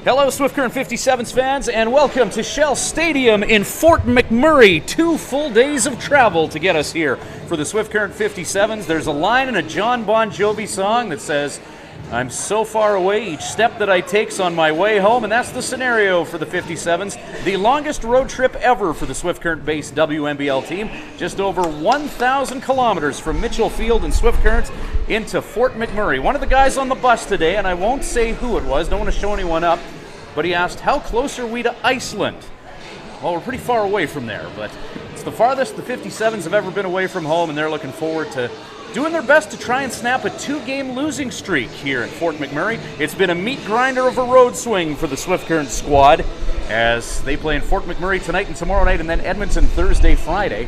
Hello, Swift Current 57's fans, and welcome to Shell Stadium in Fort McMurray. 2 full days of travel to get us here for the Swift Current 57's. There's a line in a John Bon Jovi song that says, "I'm so far away, each step that I take's on my way home," and that's the scenario for the 57's. The longest road trip ever for the Swift Current-based WMBL team, just over 1,000 kilometers from Mitchell Field and Swift Current into Fort McMurray. One of the guys on the bus today, and I won't say who it was, don't want to show anyone up, but he asked, how close are we to Iceland? Well, we're pretty far away from there, but it's the farthest the 57's have ever been away from home, and they're looking forward to doing their best to try and snap a 2-game losing streak here at Fort McMurray. It's been a meat grinder of a road swing for the Swift Current squad as they play in Fort McMurray tonight and tomorrow night, and then Edmonton Thursday, Friday.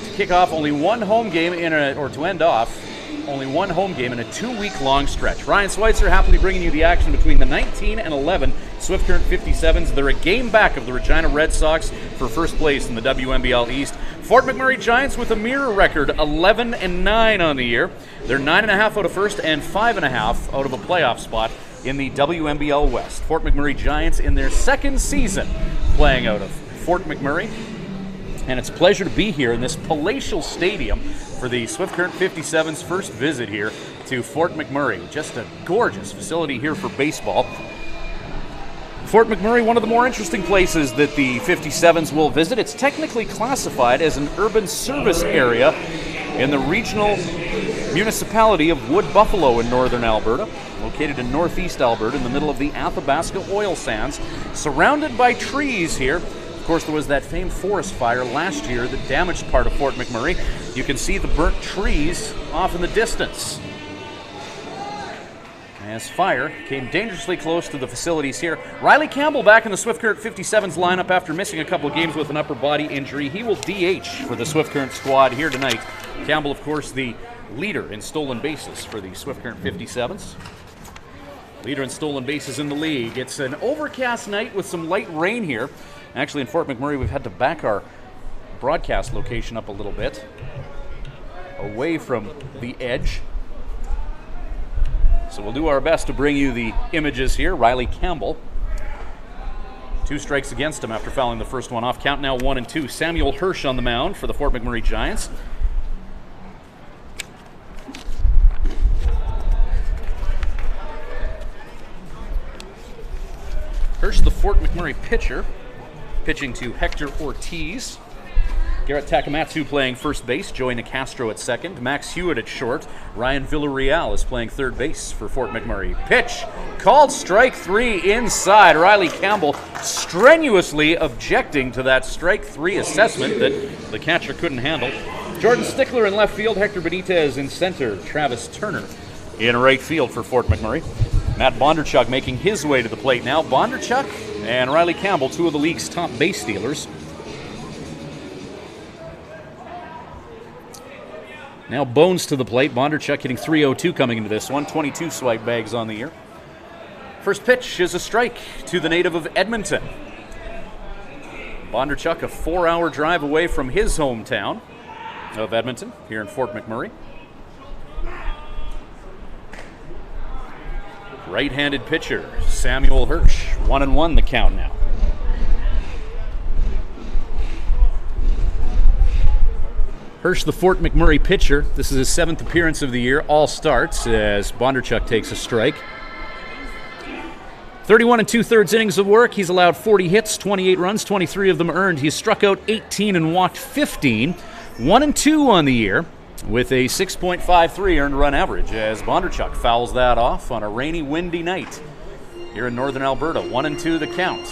To kick off only one home game to end off only one home game in a 2-week-long stretch. Ryan Schweitzer happily bringing you the action between the 19 and 11 Swift Current 57's. They're a game back of the Regina Red Sox for first place in the WMBL East. Fort McMurray Giants with a mirror record 11-9 on the year. They're 9.5 out of first and 5.5 out of a playoff spot in the WMBL West. Fort McMurray Giants in their second season playing out of Fort McMurray. And it's a pleasure to be here in this palatial stadium for the Swift Current 57's first visit here to Fort McMurray. Just a gorgeous facility here for baseball. Fort McMurray, one of the more interesting places that the 57's will visit. It's technically classified as an urban service area in the regional municipality of Wood Buffalo in northern Alberta, located in northeast Alberta in the middle of the Athabasca oil sands, surrounded by trees here. Of course, there was that famed forest fire last year that damaged part of Fort McMurray. You can see the burnt trees off in the distance as fire came dangerously close to the facilities here. Riley Campbell back in the Swift Current 57's lineup after missing a couple of games with an upper body injury. He will DH for the Swift Current squad here tonight. Campbell, of course, the leader in stolen bases for the Swift Current 57's. Leader in stolen bases in the league. It's an overcast night with some light rain here. Actually, in Fort McMurray, we've had to back our broadcast location up a little bit, away from the edge. So we'll do our best to bring you the images here. Riley Campbell, 2 strikes against him after fouling the first one off. Count now 1-2. Samuel Hirsch on the mound for the Fort McMurray Giants. Hirsch, the Fort McMurray pitcher, pitching to Hector Ortiz. Garrett Takamatsu playing first base, Joey Nicastro at second, Max Hewitt at short, Ryan Villarreal is playing third base for Fort McMurray. Pitch, called strike 3 inside. Riley Campbell strenuously objecting to that strike 3 assessment that the catcher couldn't handle. Jordan Stickler in left field, Hector Benitez in center, Travis Turner in right field for Fort McMurray. Matt Bondarchuk making his way to the plate now. Bondarchuk and Riley Campbell, 2 of the league's top base stealers. Now Bones to the plate. Bondarchuk hitting .302 coming into this one. 22 swipe bags on the year. First pitch is a strike to the native of Edmonton. Bondarchuk, a 4-hour drive away from his hometown of Edmonton, here in Fort McMurray. Right-handed pitcher, Samuel Hirsch. 1-1 the count now. Hirsch, the Fort McMurray pitcher. This is his 7th appearance of the year. All starts as Bondarchuk takes a strike. 31 2/3 innings of work. He's allowed 40 hits, 28 runs, 23 of them earned. He's struck out 18 and walked 15. 1-2 on the year with a 6.53 earned run average as Bondarchuk fouls that off on a rainy, windy night here in northern Alberta. 1-2 the count.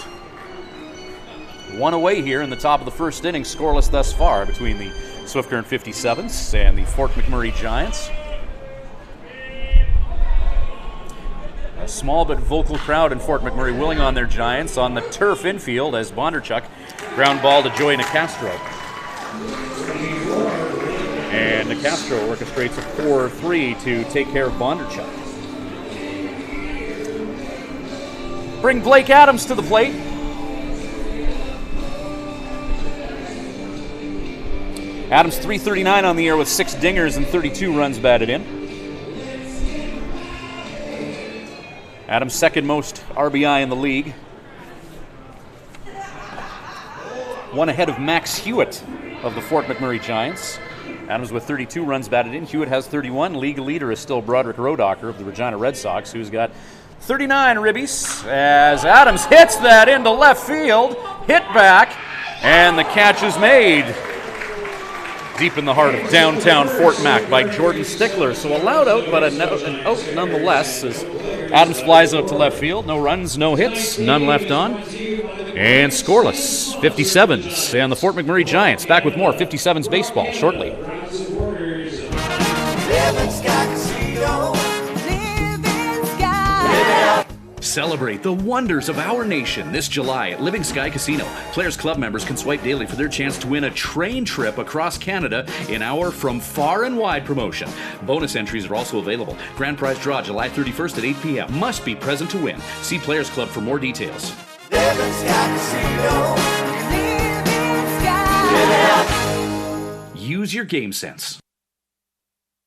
1 away here in the top of the first inning, scoreless thus far between the Swift Current 57's and the Fort McMurray Giants. A small but vocal crowd in Fort McMurray willing on their Giants on the turf infield as Bondarchuk ground ball to Joey Nicastro. And Nicastro orchestrates a 4-3 to take care of Bondarchuk. Bring Blake Adams to the plate. Adams .339 on the year with 6 dingers and 32 runs batted in. Adams' second most RBI in the league. One ahead of Max Hewitt of the Fort McMurray Giants. Adams with 32 runs batted in. Hewitt has 31. League leader is still Broderick Rodocker of the Regina Red Sox, who's got 39 ribbies. As Adams hits that into left field, hit back, and the catch is made deep in the heart of downtown Fort Mac by Jordan Stickler. So a loud out, but an out nonetheless, as Adams flies out to left field. No runs, no hits, none left on. And scoreless, 57's and the Fort McMurray Giants. Back with more 57's baseball shortly. Celebrate the wonders of our nation this July at Living Sky Casino. Players Club members can swipe daily for their chance to win a train trip across Canada in our From Far and Wide promotion. Bonus entries are also available. Grand prize draw July 31st at 8 p.m. Must be present to win. See Players Club for more details. Living Sky Casino. Living Sky. Use your game sense.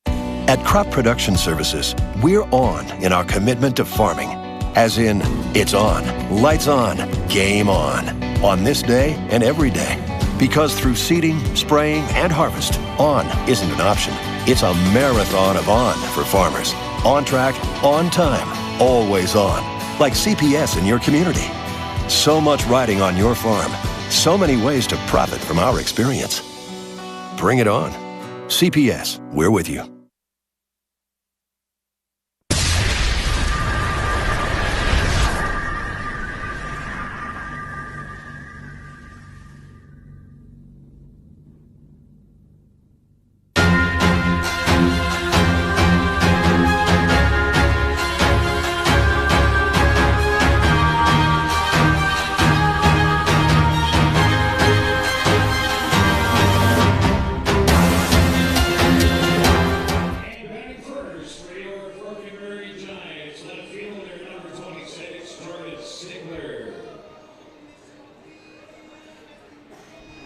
At Crop Production Services, we're on in our commitment to farming. As in, it's on, lights on, game on this day and every day. Because through seeding, spraying, and harvest, on isn't an option. It's a marathon of on for farmers. On track, on time, always on. Like CPS in your community. So much riding on your farm. So many ways to profit from our experience. Bring it on. CPS, we're with you.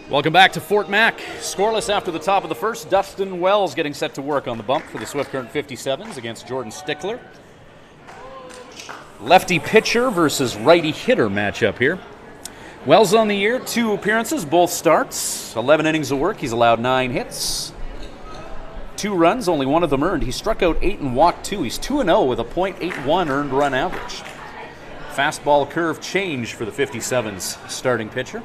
Welcome back to Fort Mac. Scoreless after the top of the first. Dustin Wells getting set to work on the bump for the Swift Current 57's against Jordan Stickler. Lefty pitcher versus righty hitter matchup here. Wells on the year, 2 appearances, both starts. 11 innings of work. He's allowed 9 hits. 2 runs, only 1 of them earned. He struck out 8 and walked 2. He's 2-0 with a .81 earned run average. Fastball curve change for the 57's starting pitcher.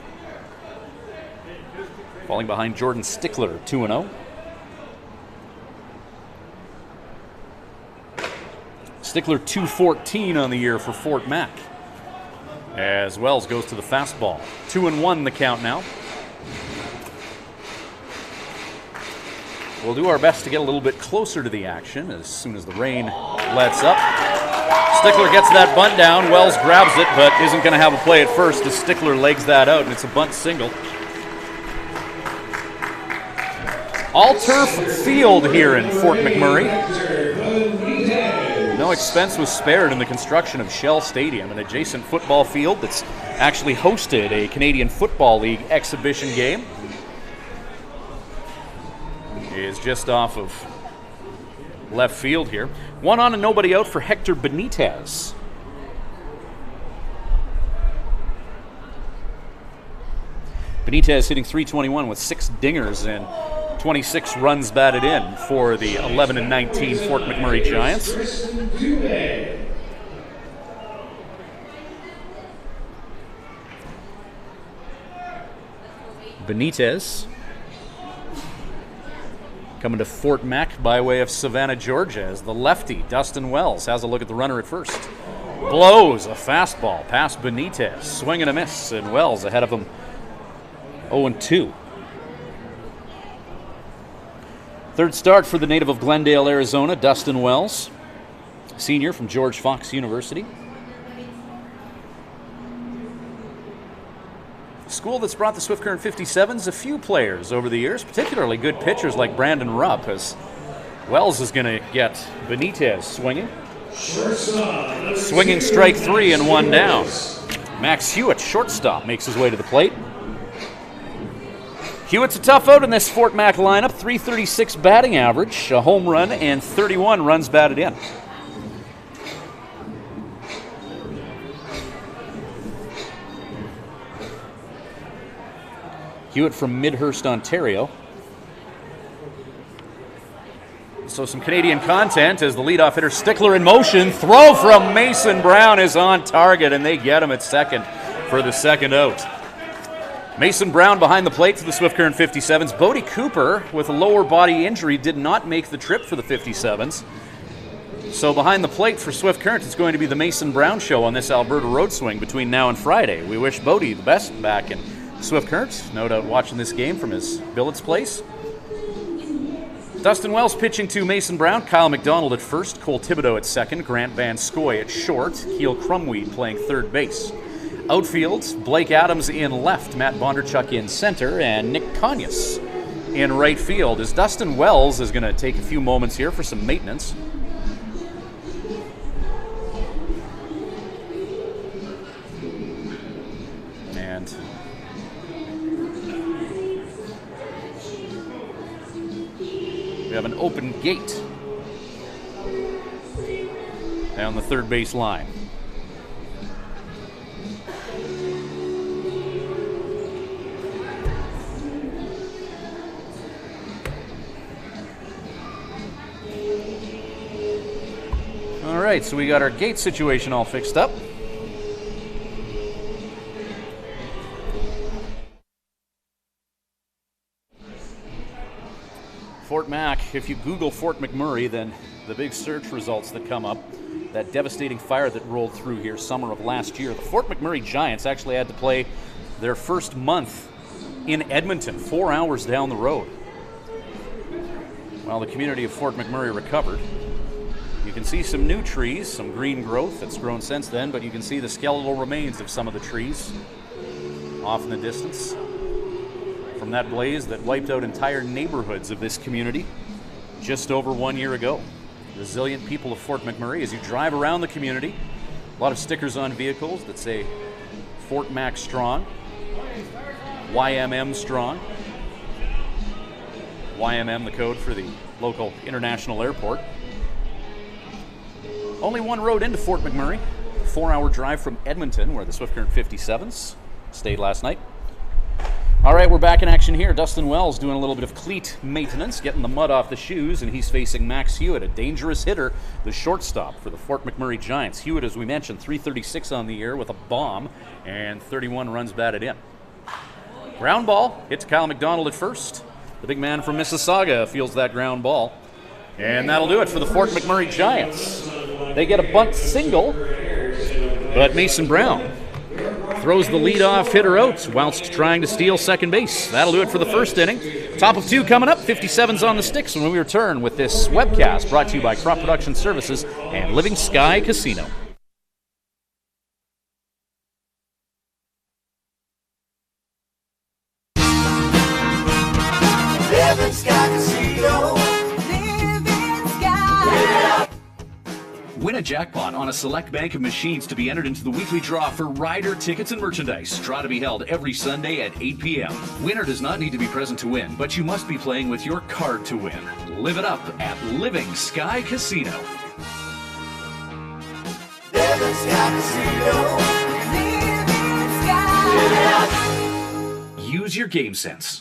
Falling behind Jordan Stickler, 2-0. Stickler 214 on the year for Fort Mac. As Wells goes to the fastball. 2-1 the count now. We'll do our best to get a little bit closer to the action as soon as the rain lets up. Stickler gets that bunt down. Wells grabs it, but isn't going to have a play at first as Stickler legs that out, and it's a bunt single. All-turf field here in Fort McMurray. No expense was spared in the construction of Shell Stadium, an adjacent football field that's actually hosted a Canadian Football League exhibition game. Is just off of left field here. 1 on and nobody out for Hector Benitez. Benitez hitting .321 with 6 dingers and 26 runs batted in for the 11-19 Fort McMurray Giants. Benitez coming to Fort Mac by way of Savannah, Georgia, as the lefty, Dustin Wells, has a look at the runner at first. Blows a fastball past Benitez. Swing and a miss, and Wells ahead of him 0-2. Third start for the native of Glendale, Arizona, Dustin Wells, senior from George Fox University. School that's brought the Swift Current 57's a few players over the years, particularly good pitchers like Brandon Rupp, as Wells is going to get Benitez swinging. Swinging strike 3 and 1 down. Max Hewitt, shortstop, makes his way to the plate. Hewitt's a tough out in this Fort Mac lineup. .336 batting average, a home run, and 31 runs batted in. Hewitt from Midhurst, Ontario. So some Canadian content as the leadoff hitter Stickler in motion. Throw from Mason Brown is on target, and they get him at second for the second out. Mason Brown behind the plate for the Swift Current 57s. Bodie Cooper with a lower body injury did not make the trip for the 57s. So behind the plate for Swift Current, it's going to be the Mason Brown show on this Alberta road swing between now and Friday. We wish Bodie the best back in Swift Current. No doubt watching this game from his billet's place. Dustin Wells pitching to Mason Brown. Kyle McDonald at first. Cole Thibodeau at second. Grant Van Scoy at short. Keel Crumweed playing third base. Outfield, Blake Adams in left. Matt Bondarchuk in center. And Nick Conyas in right field. As Dustin Wells is going to take a few moments here for some maintenance. And we have an open gate down the third base line. All right, so we got our gate situation all fixed up. Fort Mac, if you Google Fort McMurray, then the big search results that come up, that devastating fire that rolled through here summer of last year. The Fort McMurray Giants actually had to play their first month in Edmonton, 4 hours down the road. While the community of Fort McMurray recovered. You can see some new trees, some green growth that's grown since then, but you can see the skeletal remains of some of the trees off in the distance from that blaze that wiped out entire neighborhoods of this community just over 1 year ago. Resilient people of Fort McMurray. As you drive around the community, a lot of stickers on vehicles that say Fort Mac Strong, YMM Strong, YMM the code for the local international airport. Only one road into Fort McMurray, 4-hour drive from Edmonton, where the Swift Current 57s stayed last night. All right, we're back in action here. Dustin Wells doing a little bit of cleat maintenance, getting the mud off the shoes, and he's facing Max Hewitt, a dangerous hitter, the shortstop for the Fort McMurray Giants. Hewitt, as we mentioned, 336 on the year with a bomb and 31 runs batted in. Ground ball hit to Kyle McDonald at first. The big man from Mississauga feels that ground ball. And that'll do it for the Fort McMurray Giants. They get a bunt single, but Mason Brown throws the leadoff hitter out whilst trying to steal second base. That'll do it for the first inning. Top of two coming up. 57's on the sticks when we return with this webcast brought to you by Crop Production Services and Living Sky Casino. Living Sky Casino. Living Sky. Win a jackpot on a select bank of machines to be entered into the weekly draw for rider tickets and merchandise. Draw to be held every Sunday at 8 p.m. Winner does not need to be present to win, but you must be playing with your card to win. Live it up at Living Sky Casino. Living Sky Casino. Living Sky. Use your game sense.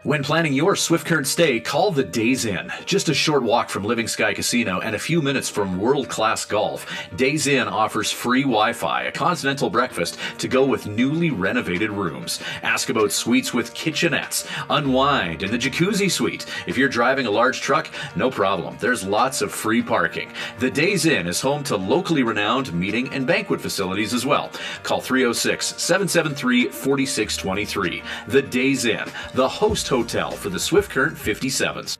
When planning your Swift Current stay, call the Days Inn. Just a short walk from Living Sky Casino and a few minutes from world-class golf, Days Inn offers free Wi-Fi, a continental breakfast to go with newly renovated rooms. Ask about suites with kitchenettes, unwind in the jacuzzi suite. If you're driving a large truck, no problem. There's lots of free parking. The Days Inn is home to locally renowned meeting and banquet facilities as well. Call 306-773-4623. The Days Inn, the host hotel for the Swift Current 57's.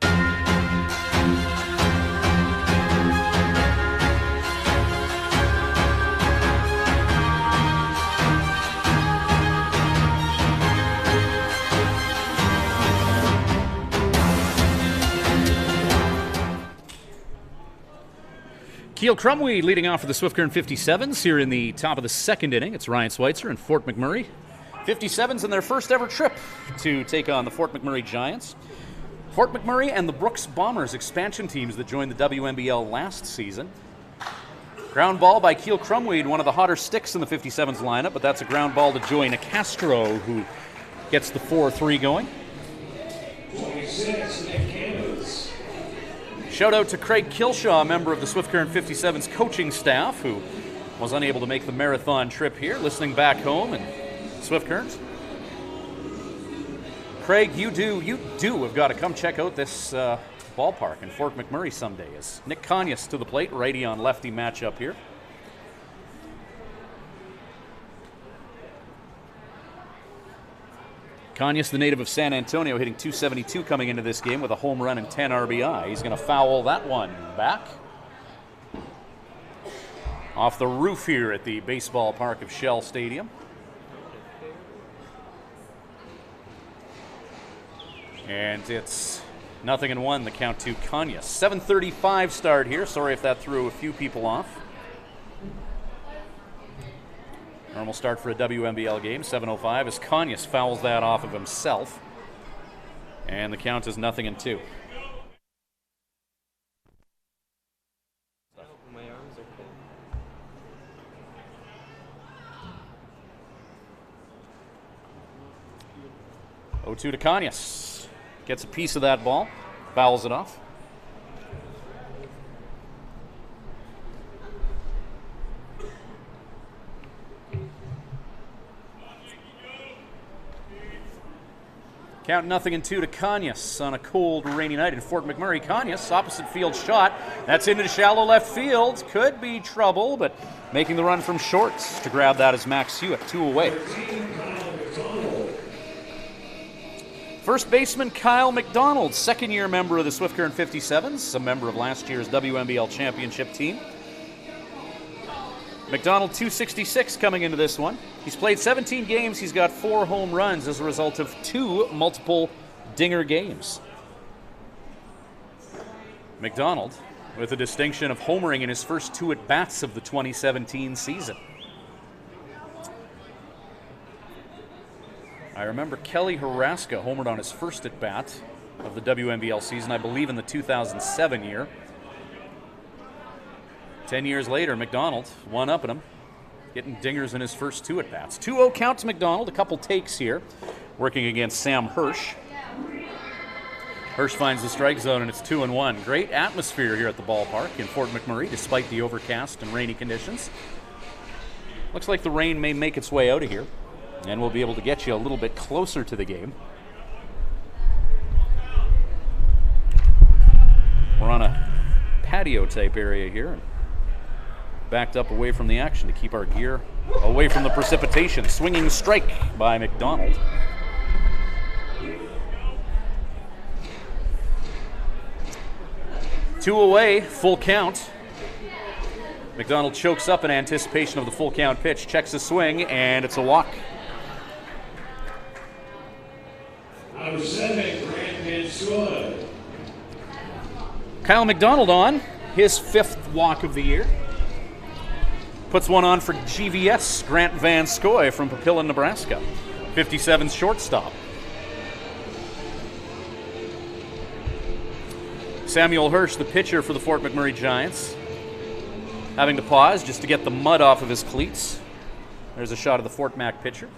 Keel Crumweed leading off for the Swift Current 57s here in the top of the second inning. It's Ryan Schweitzer and Fort McMurray. 57s in their first ever trip to take on the Fort McMurray Giants. Fort McMurray and the Brooks Bombers expansion teams that joined the WNBL last season. Ground ball by Keel Crumweed, one of the hotter sticks in the 57s lineup, but that's a ground ball to Joy Nicastro, who gets the 4-3 going. Shout out to Craig Kilshaw, a member of the Swift Current 57's coaching staff, who was unable to make the marathon trip here, listening back home in Swift Current. Craig, you have got to come check out this ballpark in Fort McMurray someday. As Nick Conyas to the plate, righty on lefty matchup here. Conyas, the native of San Antonio, hitting .272 coming into this game with a home run and 10 RBI. He's going to foul that one back. Off the roof here at the baseball park of Shell Stadium. And it's 0-1, the count to Conyas. 7:35 start here. Sorry if that threw a few people off. Normal start for a WMBL game, 7:05, as Conyas fouls that off of himself. And the count is 0-2. My arms are cold. 0-2 to Conyas. Gets a piece of that ball, fouls it off. Count 0-2 to Conyas on a cold, rainy night in Fort McMurray. Conyas, opposite field shot. That's into shallow left field. Could be trouble, but making the run from shorts to grab that is Max Hewitt, 2 away. First baseman Kyle McDonald, second-year member of the Swift Current 57's, a member of last year's WMBL championship team. McDonald, .266 coming into this one. He's played 17 games. He's got 4 home runs as a result of 2 multiple dinger games. McDonald with the distinction of homering in his first 2 at-bats of the 2017 season. I remember Kelly Haraska homered on his first at-bat of the WMBL season, I believe in the 2007 year. 10 years later, McDonald one-upping him, getting dingers in his first 2 at-bats. 2-0 count to McDonald, a couple takes here, working against Sam Hirsch. Hirsch finds the strike zone, and it's 2-1. Great atmosphere here at the ballpark in Fort McMurray, despite the overcast and rainy conditions. Looks like the rain may make its way out of here, and we'll be able to get you a little bit closer to the game. We're on a patio-type area here, backed up away from the action to keep our gear away from the precipitation. Swinging strike by McDonald. Two away, full count. McDonald chokes up in anticipation of the full count pitch, checks the swing, and it's a walk. Number 7, Grant Van Scoy. Kyle McDonald on his 5th walk of the year. Puts one on for GVS, Grant Van Scoy from Papillion, Nebraska. 57's shortstop. Samuel Hirsch, the pitcher for the Fort McMurray Giants, having to pause just to get the mud off of his cleats. There's a shot of the Fort Mac pitcher.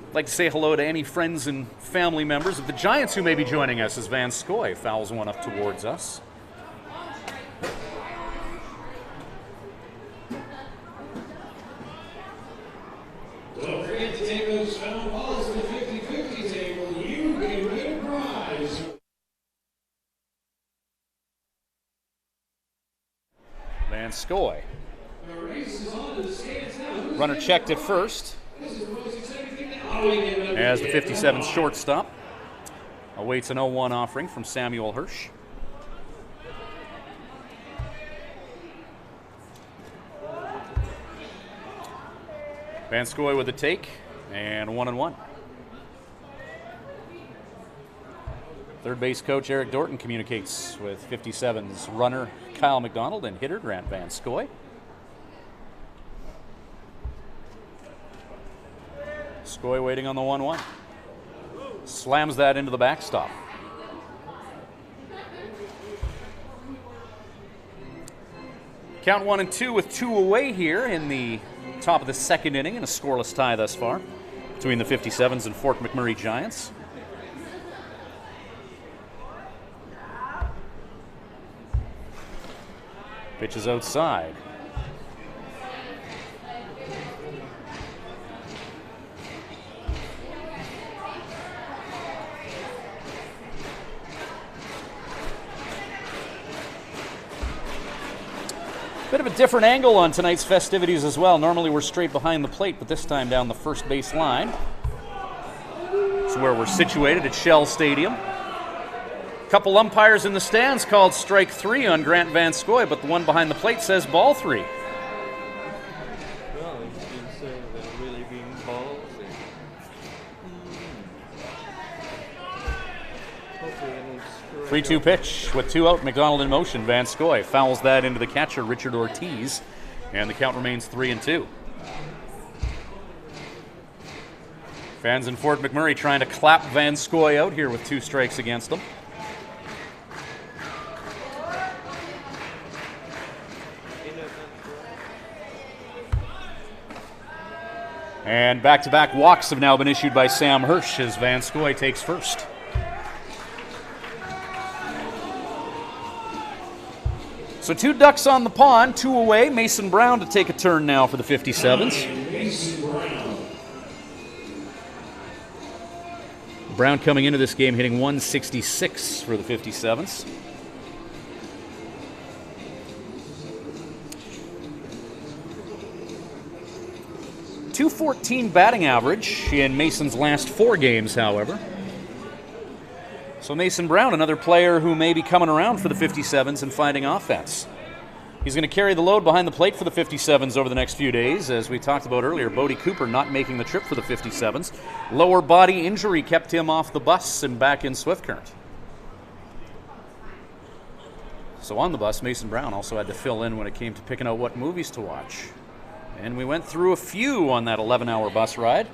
I'd like to say hello to any friends and family members of the Giants who may be joining us as Van Scoy fouls one up towards us. Don't forget to take those foul balls to the 50-50 table. You can win a prize. Van Scoy. The race is on to the stands now. Runner checked at first This is the most exciting thing now. as the 57's shortstop awaits an 0-1 offering from Samuel Hirsch. Van Scoy with the take, and 1-1. Third base coach Eric Dorton communicates with 57's runner Kyle McDonald and hitter Grant Van Scoy. Scoy waiting on the 1-1. Slams that into the backstop. Count 1-2 with 2 away here in the top of the 2nd inning, and a scoreless tie thus far. between the 57's and Fort McMurray Giants. Pitch is outside. Bit of a different angle on tonight's festivities as well. Normally we're straight behind the plate, but this time down the first base line. It's where we're situated at Shell Stadium. Couple umpires in the stands called strike 3 on Grant Van Scoy, but the one behind the plate says ball 3. Well, he's been saying they're really being ballsy. Hopefully it won't screw 3-2 pitch with 2 out, McDonald in motion. Van Scoy fouls that into the catcher, Richard Ortiz, and the count remains 3-2. Fans in Fort McMurray trying to clap Van Scoy out here with 2 strikes against them. And back-to-back walks have now been issued by Sam Hirsch as Van Scoy takes first. So 2 ducks on the pond, 2 away. Mason Brown to take a turn now for the 57's. Mason Brown. Brown coming into this game hitting 166 for the 57's. .214 batting average in Mason's last 4 games, however. So Mason Brown, another player who may be coming around for the 57's and finding offense. He's going to carry the load behind the plate for the 57's over the next few days. As we talked about earlier, Bodie Cooper not making the trip for the 57's. Lower body injury kept him off the bus and back in Swift Current. So on the bus, Mason Brown also had to fill in when it came to picking out what movies to watch. And we went through a few on that 11-hour bus ride.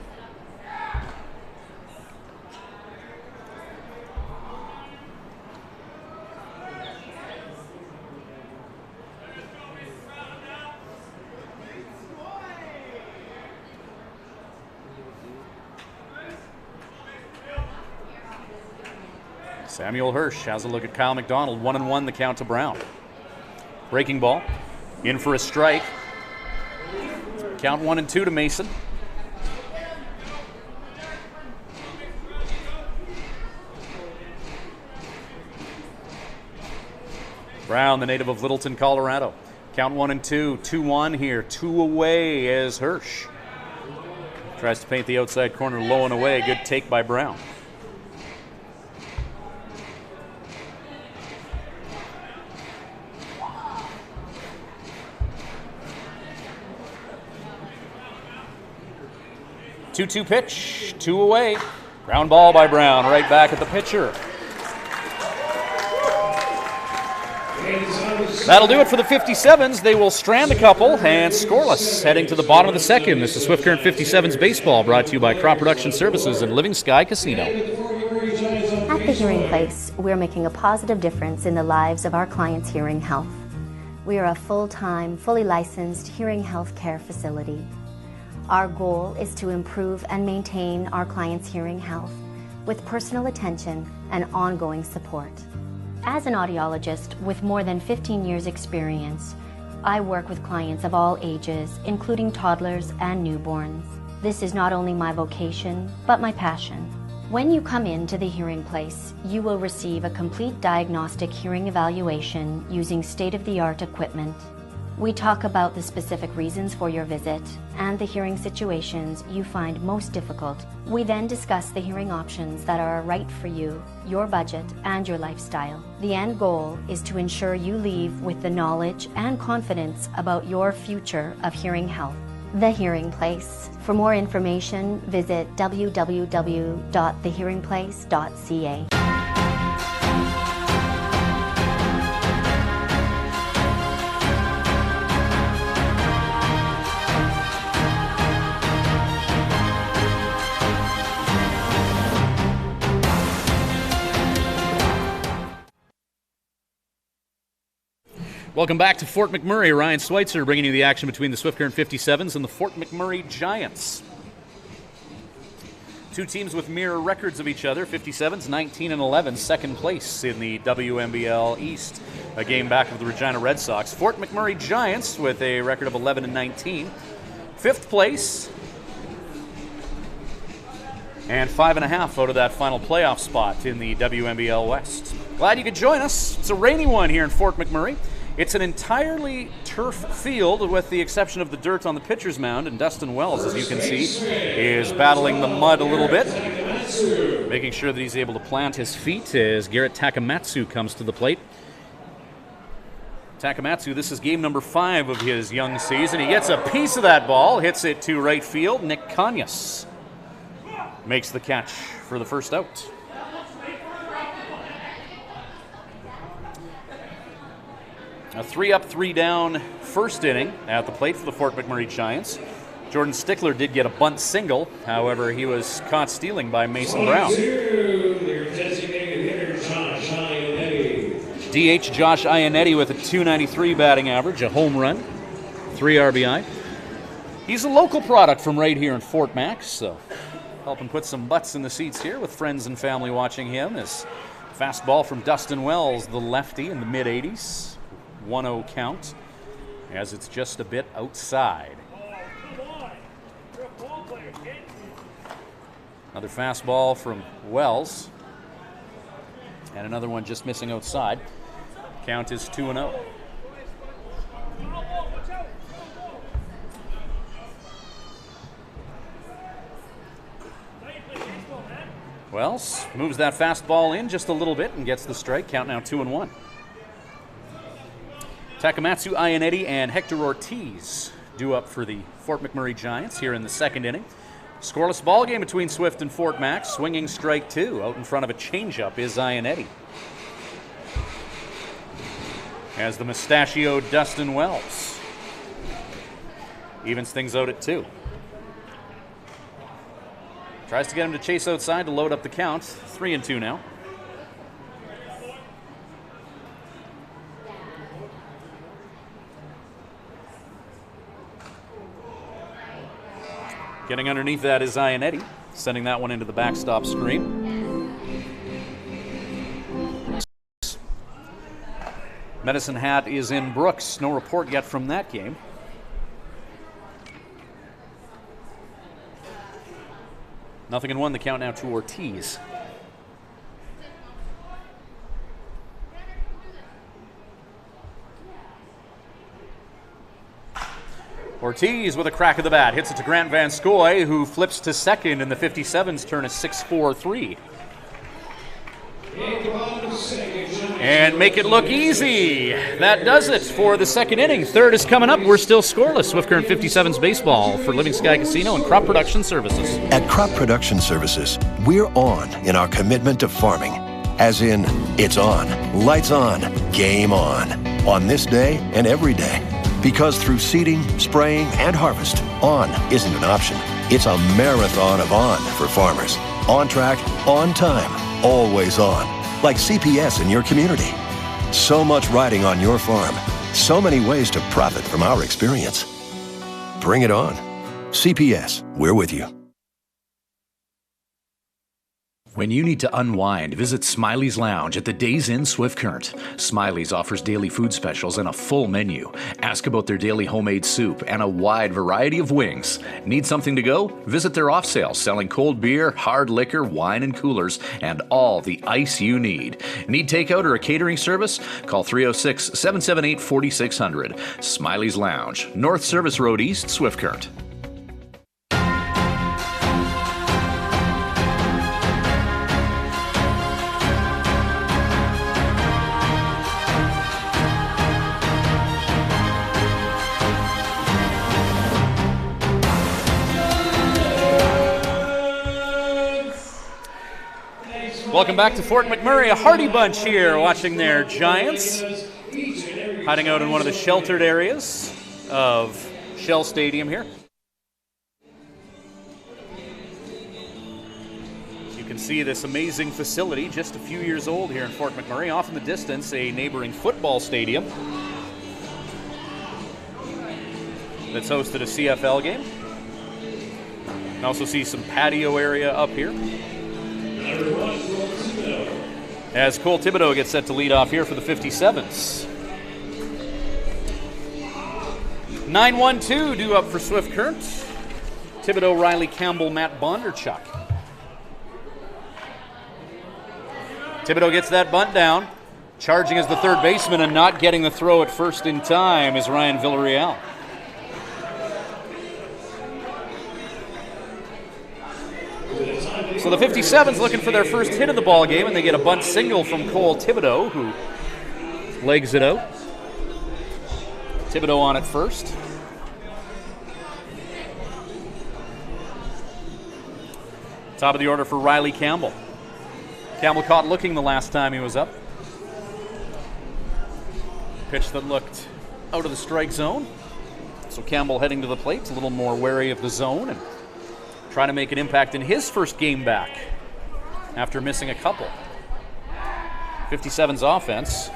Samuel Hirsch has a look at Kyle McDonald. 1-1 the count to Brown. Breaking ball. In for a strike. Count 1-2 to Mason. Brown, the native of Littleton, Colorado. Count 1-2. 2-1 here. 2 away as Hirsch tries to paint the outside corner low and away. Good take by Brown. Two-two pitch, 2 away. Ground ball by Brown, right back at the pitcher. That'll do it for the 57's. They will strand a couple and scoreless, heading to the bottom of the second. This is Swift Current 57's baseball, brought to you by Crop Production Services and Living Sky Casino. At the Hearing Place, we're making a positive difference in the lives of our clients' hearing health. We are a full-time, fully licensed hearing health care facility. Our goal is to improve and maintain our clients' hearing health with personal attention and ongoing support. As an audiologist with more than 15 years' experience, I work with clients of all ages, including toddlers and newborns. This is not only my vocation, but my passion. When you come into the Hearing Place, you will receive a complete diagnostic hearing evaluation using state-of-the-art equipment. We talk about the specific reasons for your visit and the hearing situations you find most difficult. We then discuss the hearing options that are right for you, your budget, and your lifestyle. The end goal is to ensure you leave with the knowledge and confidence about your future of hearing health. The Hearing Place. For more information, visit www.thehearingplace.ca. Welcome back to Fort McMurray. Ryan Schweitzer bringing you the action between the Swift Current 57's and the Fort McMurray Giants. Two teams with mirror records of each other. 57's 19-11, second place in the WNBL East, a game back of the Regina Red Sox. Fort McMurray Giants with a record of 11-19, fifth place, and 5.5 out of that final playoff spot in the WNBL West. Glad you could join us. It's a rainy one here in Fort McMurray. It's an entirely turf field with the exception of the dirt on the pitcher's mound, and Dustin Wells, as you can see, is battling the mud a little bit, making sure that he's able to plant his feet as Garrett Takamatsu comes to the plate. Takamatsu, this is game number 5 of his young season. He gets a piece of that ball, hits it to right field. Nick Kanyas makes the catch for the first out. A 3-up, 3-down first inning at the plate for the Fort McMurray Giants. Jordan Stickler did get a bunt single. However, he was caught stealing by Mason Brown. DH Josh Ionetti with a .293 batting average, a home run, 3 RBI. He's a local product from right here in Fort Mac, so helping put some butts in the seats here with friends and family watching him. His fastball from Dustin Wells, the lefty, in the mid-80s. 1-0 count, as it's just a bit outside. Another fastball from Wells, and another one just missing outside. Count is 2-0. Wells moves that fastball in just a little bit and gets the strike. Count now 2-1. Takamatsu, Ionetti, and Hector Ortiz due up for the Fort McMurray Giants here in the second inning. Scoreless ball game between Swift and Fort Mac. Swinging strike 2. Out in front of a changeup is Ionetti, as the mustachioed Dustin Wells evens things out at 2. Tries to get him to chase outside to load up the count. 3-2 now. Getting underneath that is Ionetti, sending that one into the backstop screen. Medicine Hat is in Brooks. No report yet from that game. Nothing in 1, the count now to Ortiz. Ortiz with a crack of the bat, hits it to Grant Van Scoy, who flips to second, and the 57's turn a 6-4-3. And make it look easy. That does it for the second inning. Third is coming up. We're still scoreless. Swift Current 57's baseball for Living Sky Casino and Crop Production Services. At Crop Production Services, we're on in our commitment to farming. As in, it's on, lights on, game on this day and every day. Because through seeding, spraying, and harvest, on isn't an option. It's a marathon of on for farmers. On track, on time, always on. Like CPS in your community. So much riding on your farm. So many ways to profit from our experience. Bring it on. CPS, we're with you. When you need to unwind, visit Smiley's Lounge at the Days Inn Swift Current. Smiley's offers daily food specials and a full menu. Ask about their daily homemade soup and a wide variety of wings. Need something to go? Visit their off sale selling cold beer, hard liquor, wine and coolers, and all the ice you need. Need takeout or a catering service? Call 306-778-4600. Smiley's Lounge, North Service Road East, Swift Current. Welcome back to Fort McMurray. A Hardy bunch here watching their Giants, hiding out in one of the sheltered areas of Shell Stadium here. You can see this amazing facility, just a few years old here in Fort McMurray. Off in the distance, a neighboring football stadium that's hosted a CFL game. can also see some patio area up here. As Cole Thibodeau gets set to lead off here for the 57's. 9-1-2 due up for Swift Current. Thibodeau, Riley Campbell, Matt Bondarchuk. Thibodeau gets that bunt down. Charging as the third baseman and not getting the throw at first in time is Ryan Villarreal. So the 57's looking for their first hit of the ball game, and they get a bunt single from Cole Thibodeau, who legs it out. Thibodeau on at first. Top of the order for Riley Campbell. Campbell caught looking the last time he was up. Pitch that looked out of the strike zone. So Campbell heading to the plate, a little more wary of the zone and trying to make an impact in his first game back after missing a couple. 57's offense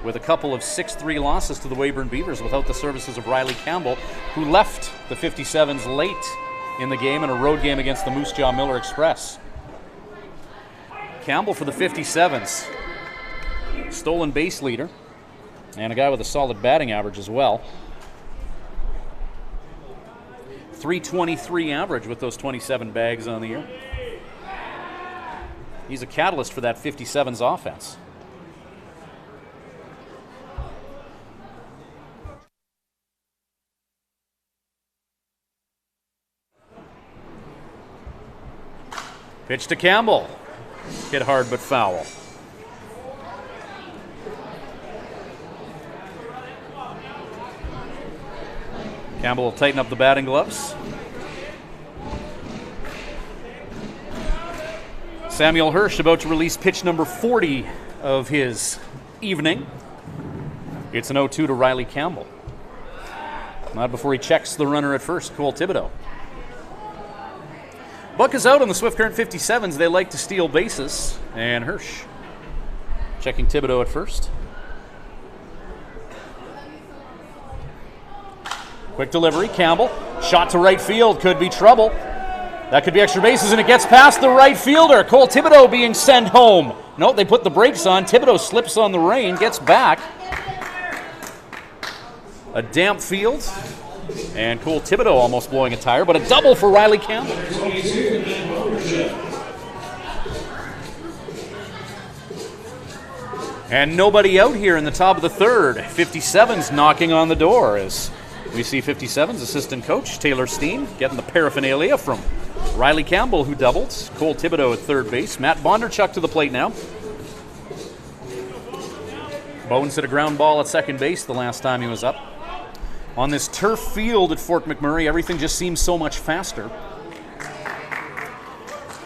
with a couple of 6-3 losses to the Weyburn Beavers without the services of Riley Campbell, who left the 57's late in the game in a road game against the Moose Jaw Miller Express. Campbell for the 57's, stolen base leader, and a guy with a solid batting average as well. .323 average with those 27 bags on the year. He's a catalyst for that 57's offense. Pitch to Campbell. Hit hard but foul. Campbell will tighten up the batting gloves. Samuel Hirsch about to release pitch number 40 of his evening. It's an 0-2 to Riley Campbell. Not before he checks the runner at first, Cole Thibodeau. Buck is out on the Swift Current 57's. They like to steal bases. And Hirsch checking Thibodeau at first. Quick delivery, Campbell. Shot to right field, could be trouble. That could be extra bases, and it gets past the right fielder. Cole Thibodeau being sent home. No, they put the brakes on. Thibodeau slips on the rein, gets back. A damp field. And Cole Thibodeau almost blowing a tire, but a double for Riley Campbell. And nobody out here in the top of the third. 57's knocking on the door as we see 57's assistant coach Taylor Steen getting the paraphernalia from Riley Campbell, who doubled. Cole Thibodeau at third base. Matt Bondarchuk to the plate now. Bones hit a ground ball at second base the last time he was up. On this turf field at Fort McMurray, everything just seems so much faster.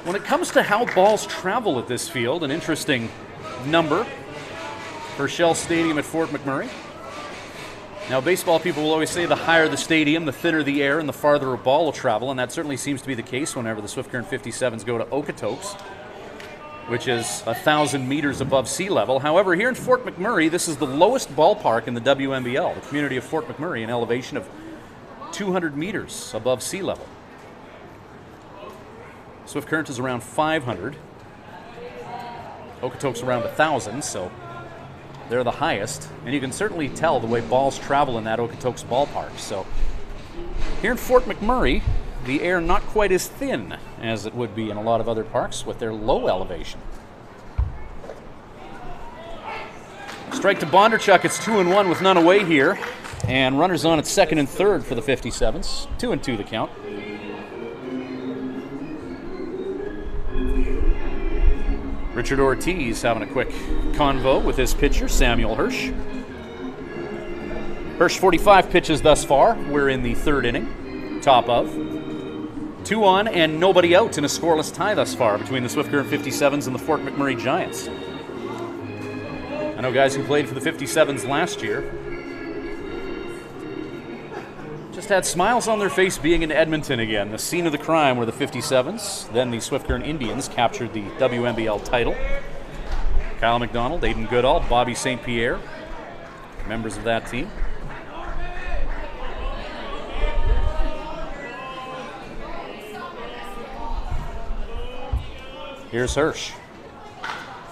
When it comes to how balls travel at this field, an interesting number for Shell Stadium at Fort McMurray. Now, baseball people will always say the higher the stadium, the thinner the air, and the farther a ball will travel, and that certainly seems to be the case whenever the Swift Current 57's go to Okotoks, which is 1,000 meters above sea level. However, here in Fort McMurray, this is the lowest ballpark in the WNBL, the community of Fort McMurray, an elevation of 200 meters above sea level. Swift Current is around 500. Okotoks around 1,000, so they're the highest. And you can certainly tell the way balls travel in that Okotoks ballpark. So here in Fort McMurray, the air not quite as thin as it would be in a lot of other parks with their low elevation. Strike to Bondarchuk. It's 2-1 with none away here. And runners on at second and third for the 57's. 2-2 the count. Richard Ortiz having a quick convo with his pitcher, Samuel Hirsch. Hirsch 45 pitches thus far. We're in the third inning, top of. 2 on and nobody out in a scoreless tie thus far between the Swift Current 57's and the Fort McMurray Giants. I know guys who played for the 57's last year just had smiles on their face being in Edmonton again, the scene of the crime where the 57's, then the Swift Current Indians, captured the WNBL title. Kyle McDonald, Aiden Goodall, Bobby St. Pierre, members of that team. Here's Hirsch.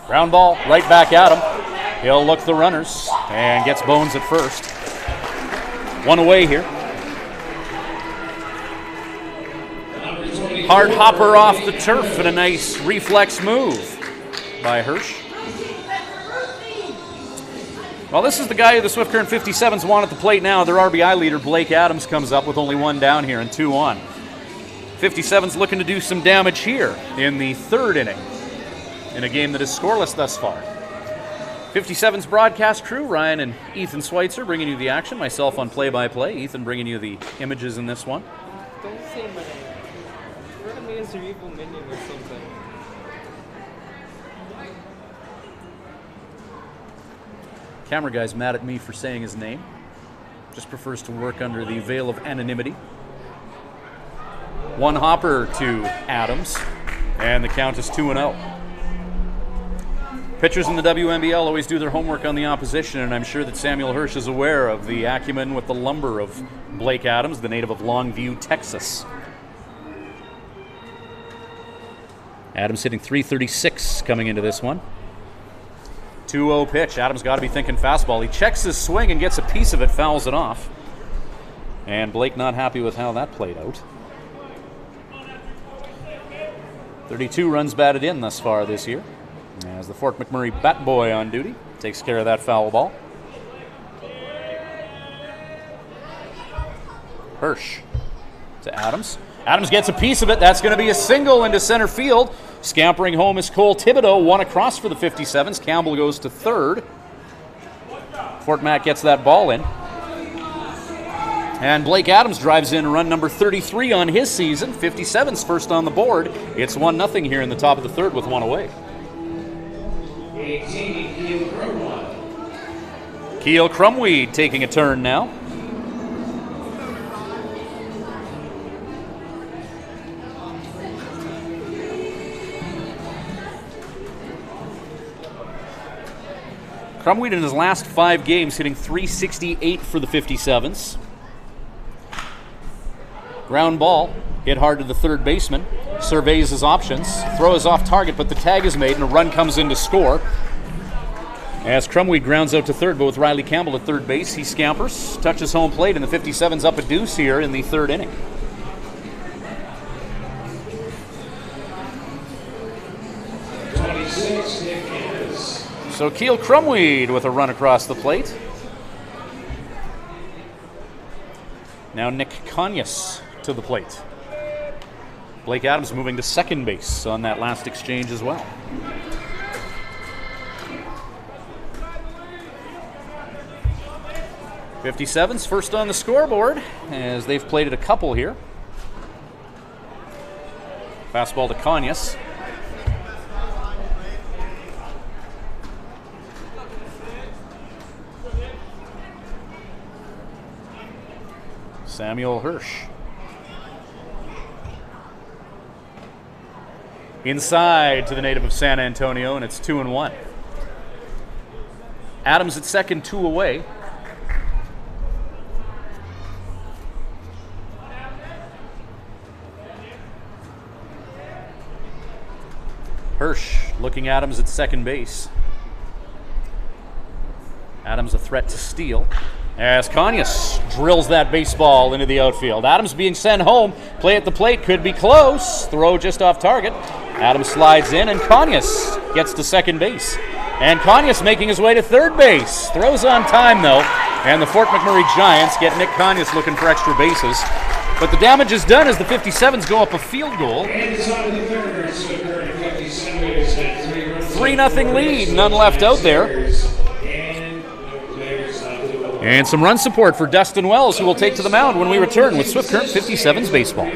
Ground ball right back at him. He'll look the runners and gets Bones at first. One away here. Hard hopper off the turf and a nice reflex move by Hirsch. Well, this is the guy who the Swift Current 57s want at the plate now. Their RBI leader, Blake Adams, comes up with only one down here and 2 on. 57's looking to do some damage here in the third inning in a game that is scoreless thus far. 57's broadcast crew, Ryan and Ethan Schweitzer, bringing you the action. Myself on play-by-play. Ethan bringing you the images in this one. Don't say my name. You're an amazing evil minion or something. Camera guy's mad at me for saying his name. Just prefers to work under the veil of anonymity. One hopper to Adams, and the count is 2-0. Pitchers in the WNBL always do their homework on the opposition, and I'm sure that Samuel Hirsch is aware of the acumen with the lumber of Blake Adams, the native of Longview, Texas. Adams hitting .336 coming into this one. 2-0 pitch. Adams got to be thinking fastball. He checks his swing and gets a piece of it, fouls it off. And Blake not happy with how that played out. 32 runs batted in thus far this year, as the Fort McMurray bat boy on duty takes care of that foul ball. Hirsch to Adams. Adams gets a piece of it. That's going to be a single into center field. Scampering home is Cole Thibodeau. One across for the 57s. Campbell goes to third. Fort Mac gets that ball in. And Blake Adams drives in run number 33 on his season. 57's first on the board. It's 1-0 here in the top of the third with one away. 18, Keel Crumweed. Keel Crumweed taking a turn now. Crumweed in his last 5 games hitting .368 for the 57s. Ground ball, hit hard to the third baseman. Surveys his options, throws off target, but the tag is made and a run comes in to score. As Crumweed grounds out to third, but with Riley Campbell at third base, he scampers, touches home plate, and the 57's up a deuce here in the third inning. So Keel Crumweed with a run across the plate. Now Nick Conyas to the plate. Blake Adams moving to second base on that last exchange as well. .57's first on the scoreboard as they've played it a couple here. Fastball to Conyas. Samuel Hirsch. Inside to the native of San Antonio, and it's 2-1. Adams at second, 2 away. Hirsch looking Adams at second base. Adams a threat to steal. As Conyas drills that baseball into the outfield. Adams being sent home. Play at the plate could be close. Throw just off target. Adams slides in, and Conyas gets to second base. And Conyas making his way to third base. Throws on time, though. And the Fort McMurray Giants get Nick Conyas looking for extra bases. But the damage is done as the 57's go up a field goal. 3-0 lead. None left out there. And some run support for Dustin Wells, who will take to the mound when we return with Swift Current 57's baseball.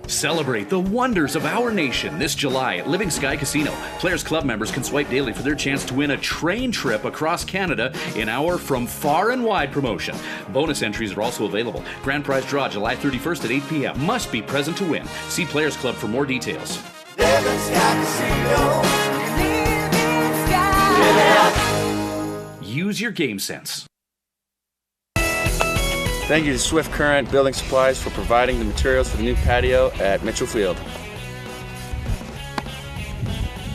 Celebrate the wonders of our nation this July at Living Sky Casino. Players Club members can swipe daily for their chance to win a train trip across Canada in our From Far and Wide promotion. Bonus entries are also available. Grand prize draw July 31st at 8 p.m. Must be present to win. See Players Club for more details. Living Sky Casino. Living Sky. Use your game sense. Thank you to Swift Current Building Supplies for providing the materials for the new patio at Mitchell Field.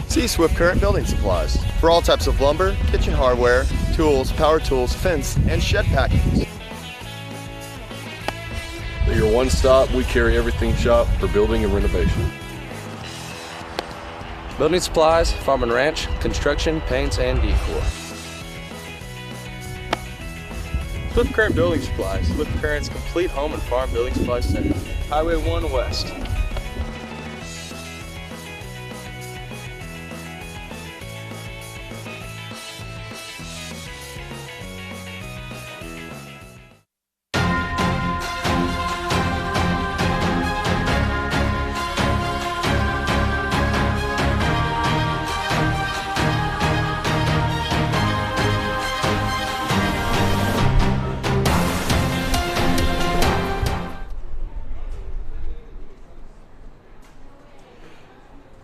See Swift Current Building Supplies for all types of lumber, kitchen hardware, tools, power tools, fence, and shed packages. At your one-stop, we carry everything shop for building and renovation. Building supplies, farm and ranch, construction, paints, and decor. Swift Current Building Supplies, Swift Current's complete home and farm building supply center. Highway 1 West.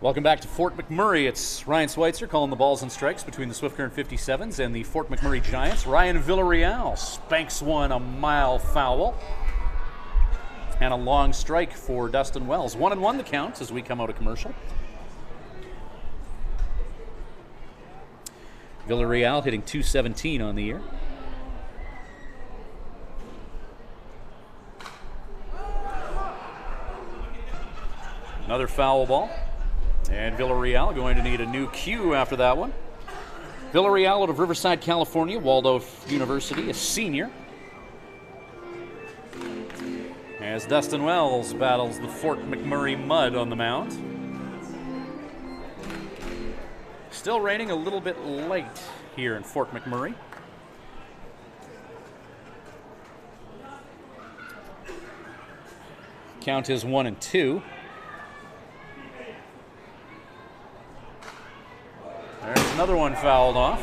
Welcome back to Fort McMurray. It's Ryan Schweitzer calling the balls and strikes between the Swift Current 57's and the Fort McMurray Giants. Ryan Villarreal spanks one a mile foul. And a long strike for Dustin Wells. 1-1 the count as we come out of commercial. Villarreal hitting .217 on the year. Another foul ball. And Villarreal going to need a new cue after that one. Villarreal out of Riverside, California, Waldorf University, a senior. As Dustin Wells battles the Fort McMurray mud on the mound. Still raining a little bit late here in Fort McMurray. Count is 1-2. There's another one fouled off.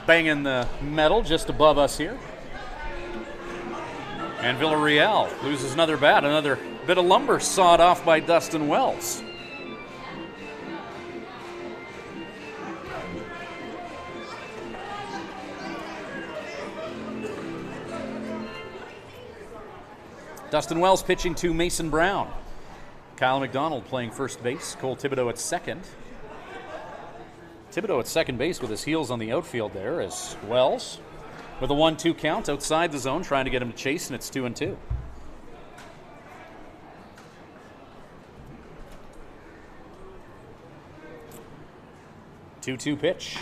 Banging the metal just above us here. And Villarreal loses another bat. Another bit of lumber sawed off by Dustin Wells. Dustin Wells pitching to Mason Brown. Kyle McDonald playing first base. Cole Thibodeau at second. Thibodeau at second base with his heels on the outfield there as Wells with a 1-2 count outside the zone, trying to get him to chase, and it's 2-2. Two-two pitch.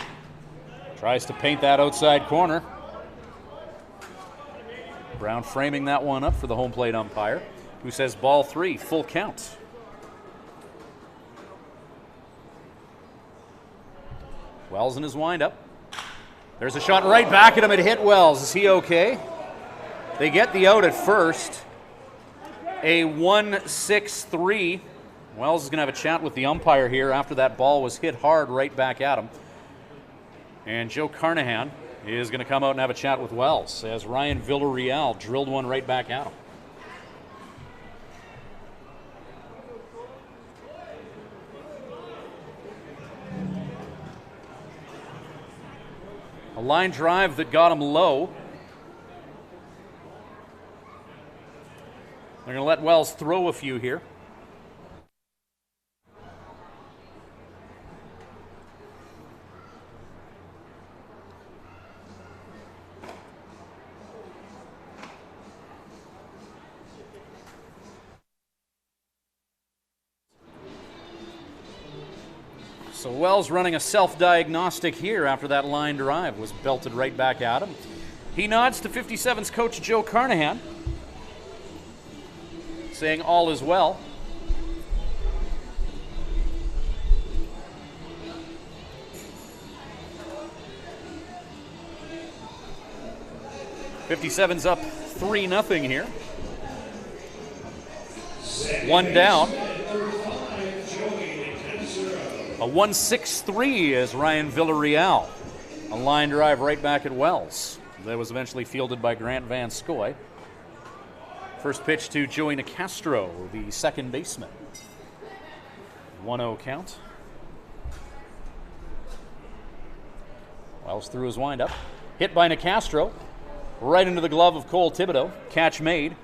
Tries to paint that outside corner. Brown framing that one up for the home plate umpire, who says ball 3, full count. Wells in his windup. There's a shot right back at him. It hit Wells. Is he okay? They get the out at first. A 1-6-3. Wells is going to have a chat with the umpire here after that ball was hit hard right back at him. And Joe Carnahan is going to come out and have a chat with Wells as Ryan Villarreal drilled one right back at him. A line drive that got him low. They're going to let Wells throw a few here. So Wells running a self-diagnostic here after that line drive was belted right back at him. He nods to 57's coach Joe Carnahan, saying all is well. .57's up 3-0 here. One down. A 1-6-3 is Ryan Villarreal. A line drive right back at Wells. That was eventually fielded by Grant Van Scoy. First pitch to Joey Nicastro, the second baseman. 1-0 count. Wells through his windup. Hit by Nicastro. Right into the glove of Cole Thibodeau. Catch made.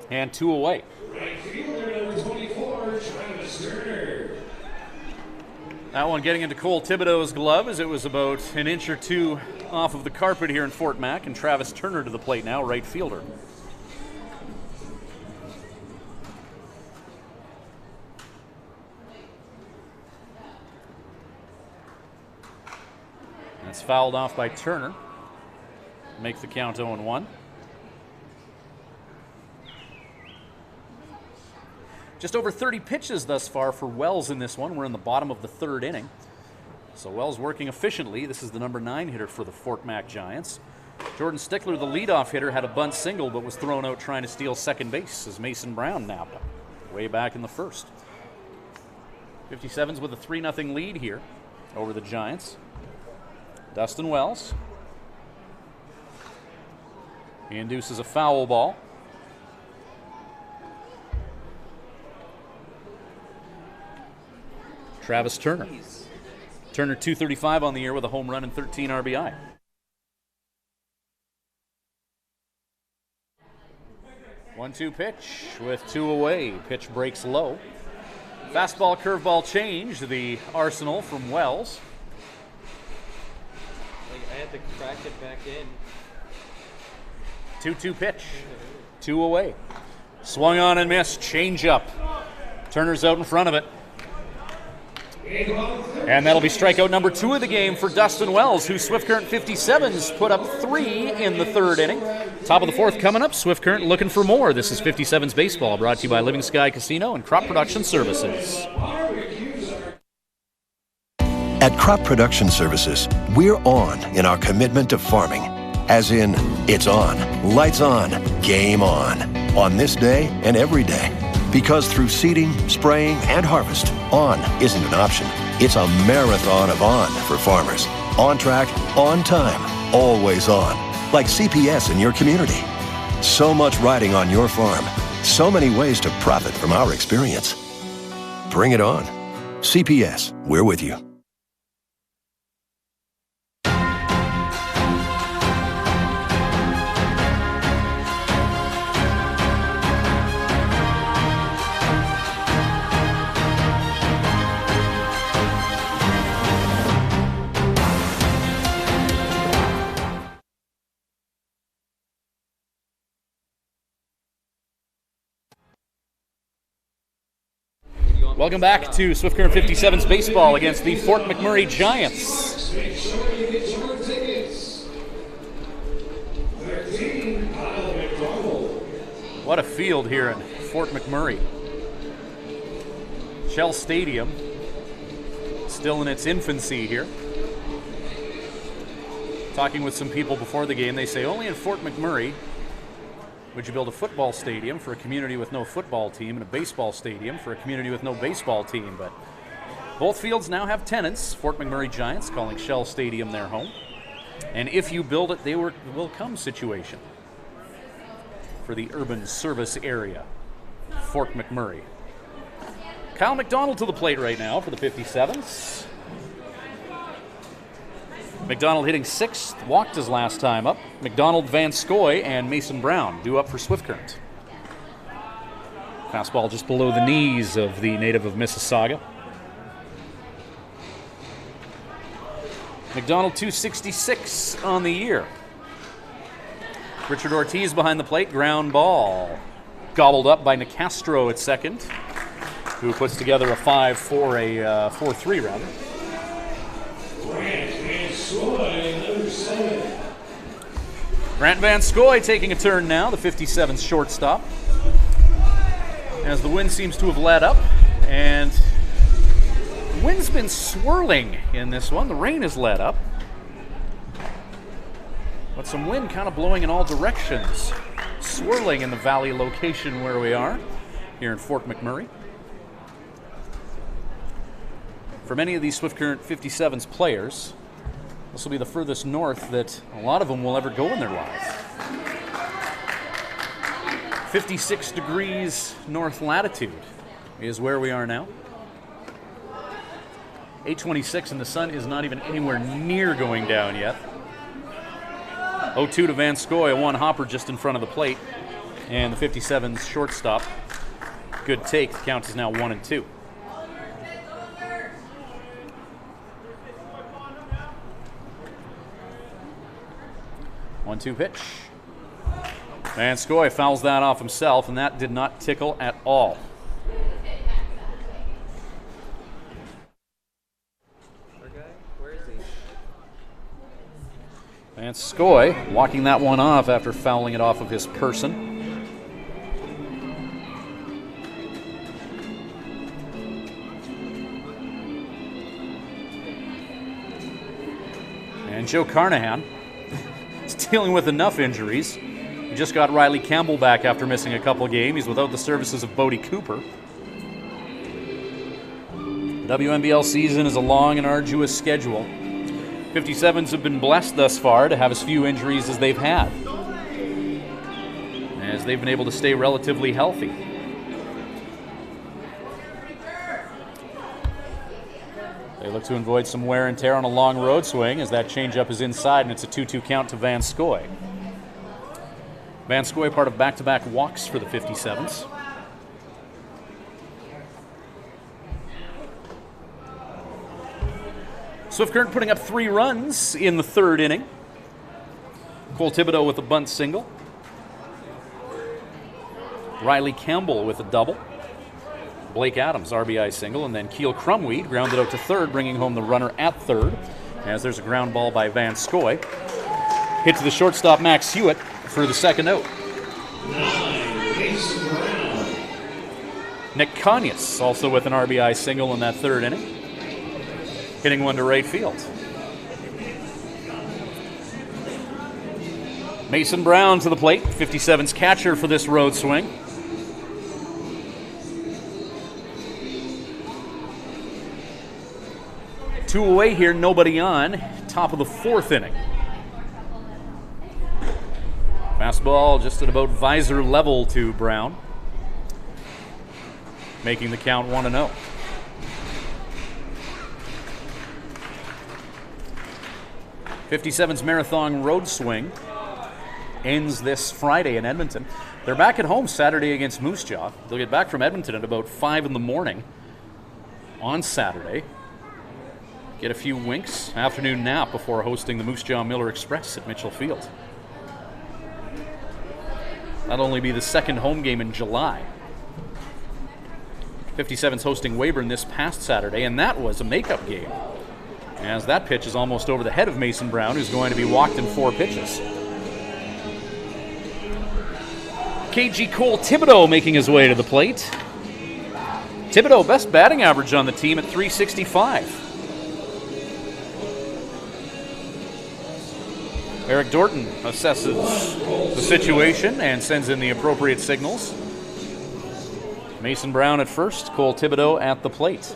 And 2 away. Right fielder number 24, Travis Turner. That one getting into Cole Thibodeau's glove as it was about an inch or two off of the carpet here in Fort Mac, and Travis Turner to the plate now, right fielder. That's fouled off by Turner. Make the count 0-1. Just over 30 pitches thus far for Wells in this one. We're in the bottom of the 3rd inning. So Wells working efficiently. This is the number 9 hitter for the Fort Mac Giants. Jordan Stickler, the leadoff hitter, had a bunt single but was thrown out trying to steal second base as Mason Brown nabbed him way back in the 1st. 57's with a 3-0 lead here over the Giants. Dustin Wells. He induces a foul ball. Travis Turner. Turner 235 on the year with a home run and 13 RBI. One-two pitch with 2 away. Pitch breaks low. Fastball, curveball change, the arsenal from Wells. I had to crack it back in. 2-2 pitch. 2 away. Swung on and missed. Change up. Turner's out in front of it. And that'll be strikeout number 2 of the game for Dustin Wells, who Swift Current 57's put up 3 in the 3rd inning. Top of the 4th coming up. Swift Current looking for more. This is 57's Baseball, brought to you by Living Sky Casino and Crop Production Services. At Crop Production Services, we're on in our commitment to farming. As in, it's on, lights on, game on this day and every day. Because through seeding, spraying, and harvest, on isn't an option. It's a marathon of on for farmers. On track, on time, always on. Like CPS in your community. So much riding on your farm. So many ways to profit from our experience. Bring it on. CPS, we're with you. Welcome back to Swift Current 57's Baseball against the Fort McMurray Giants. Make sure you get your tickets. 13, Kyle McDonald. What a field here in Fort McMurray. Shell Stadium, still in its infancy here. Talking with some people before the game, they say only in Fort McMurray would you build a football stadium for a community with no football team and a baseball stadium for a community with no baseball team. But both fields now have tenants. Fort McMurray Giants calling Shell Stadium their home. And if you build it, they will come situation for the urban service area, Fort McMurray. Kyle McDonald to the plate right now for the 57's. McDonald hitting 6th, walked his last time up. McDonald, Van Scoy, and Mason Brown due up for Swift Current. Fastball just below the knees of the native of Mississauga. McDonald 266 on the year. Richard Ortiz behind the plate, ground ball. Gobbled up by Nicastro at second, who puts together a 4-3 rather. Grant Van Scoy taking a turn now, the 57th shortstop. As the wind seems to have let up, and the wind's been swirling in this one. The rain has let up, but some wind kind of blowing in all directions, swirling in the valley location where we are here in Fort McMurray. For many of these Swift Current 57's players, this will be the furthest north that a lot of them will ever go in their lives. 56 degrees north latitude is where we are now. 8:26, and the sun is not even anywhere near going down yet. 0-2 to Vanscoy, a one hopper just in front of the plate. And the 57's shortstop. Good take. The count is now 1-2. One-two pitch. Vanscoy fouls that off himself, and that did not tickle at all. Where is he? Vanscoy walking that one off after fouling it off of his person. And Joe Carnahan is dealing with enough injuries. He just got Riley Campbell back after missing a couple games. He's without the services of Bodie Cooper. The WNBL season is a long and arduous schedule. 57's have been blessed thus far to have as few injuries as they've had, as they've been able to stay relatively healthy. They look to avoid some wear and tear on a long road swing as that changeup is inside, and it's a 2-2 count to Vanscoy. Vanscoy part of back-to-back walks for the 57's. Swift Current putting up 3 runs in the third inning. Cole Thibodeau with a bunt single. Riley Campbell with a double. Blake Adams, RBI single, and then Keel Crumweed grounded out to third, bringing home the runner at third, as there's a ground ball by Vanscoy. Hit to the shortstop, Max Hewitt, for the second out. Nick Conyas also with an RBI single in that third inning, hitting one to right field. Mason Brown to the plate, 57's catcher for this road swing. Two away here, nobody on. Top of the fourth inning. Fastball just at about visor level to Brown, making the count 1-0. '57's marathon road swing ends this Friday in Edmonton. They're back at home Saturday against Moose Jaw. They'll get back from Edmonton at about 5 in the morning on Saturday. Get a few winks, afternoon nap before hosting the Moose Jaw Miller Express at Mitchell Field. That'll only be the second home game in July. 57's hosting Weyburn this past Saturday, and that was a makeup game, as that pitch is almost over the head of Mason Brown, who's going to be walked in 4 pitches. KG Cole Thibodeau making his way to the plate. Thibodeau, best batting average on the team at .365. Eric Dorton assesses the situation and sends in the appropriate signals. Mason Brown at first, Cole Thibodeau at the plate.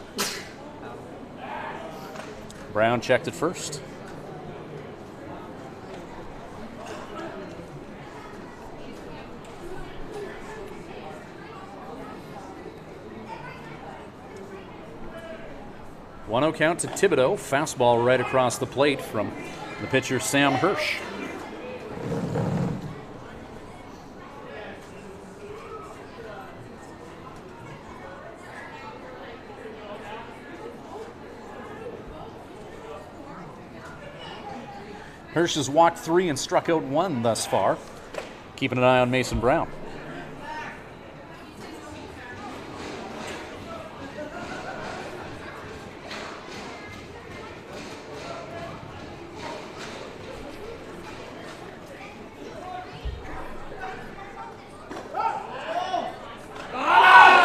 Brown checked at first. One-0 count to Thibodeau. Fastball right across the plate from the pitcher Sam Hirsch. Hirsch has walked 3 and struck out 1 thus far. Keeping an eye on Mason Brown.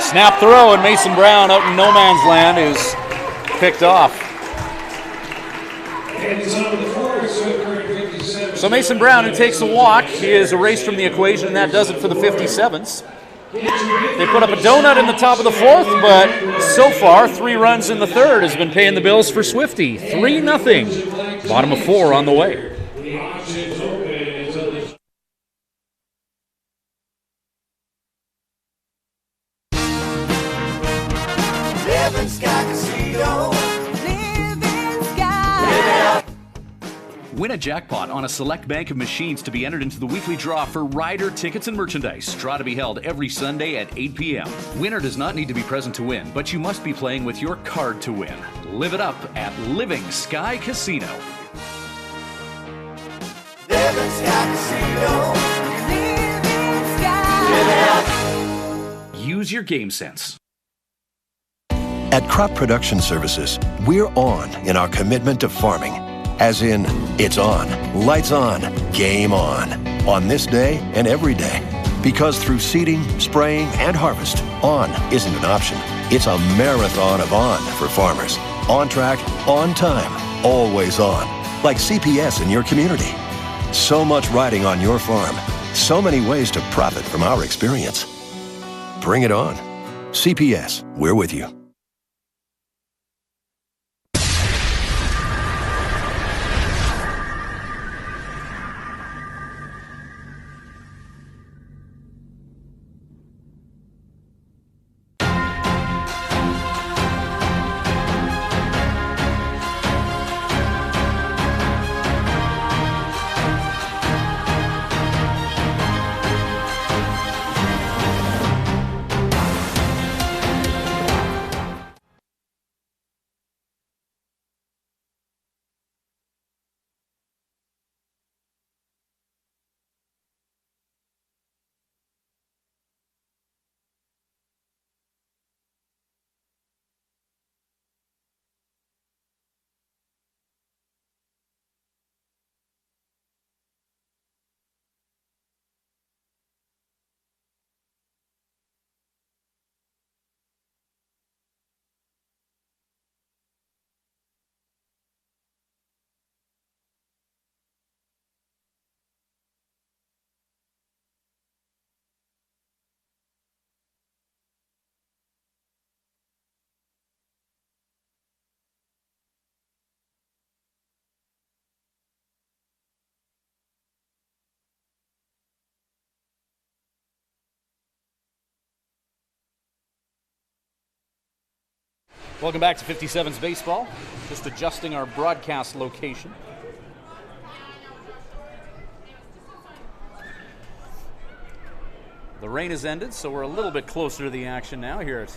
Snap throw, and Mason Brown out in no man's land is picked off. So Mason Brown, who takes a walk, is erased from the equation, and that does it for the 57's. They put up a donut in the top of the fourth, but so far, 3 runs in the third has been paying the bills for Swifty. 3-0. Bottom of 4 on the way. Living Sky Casino. Win a jackpot on a select bank of machines to be entered into the weekly draw for rider tickets and merchandise. Draw to be held every Sunday at 8 p.m. Winner does not need to be present to win, but you must be playing with your card to win. Live it up at Living Sky Casino. Living Sky Casino. Living Sky. Live it up. Use your game sense. At Crop Production Services, we're on in our commitment to farming. As in, it's on, lights on, game on this day and every day. Because through seeding, spraying, and harvest, on isn't an option. It's a marathon of on for farmers. On track, on time, always on. Like CPS in your community. So much riding on your farm. So many ways to profit from our experience. Bring it on. CPS, we're with you. Welcome back to 57's Baseball. Just adjusting our broadcast location. The rain has ended, so we're a little bit closer to the action now here at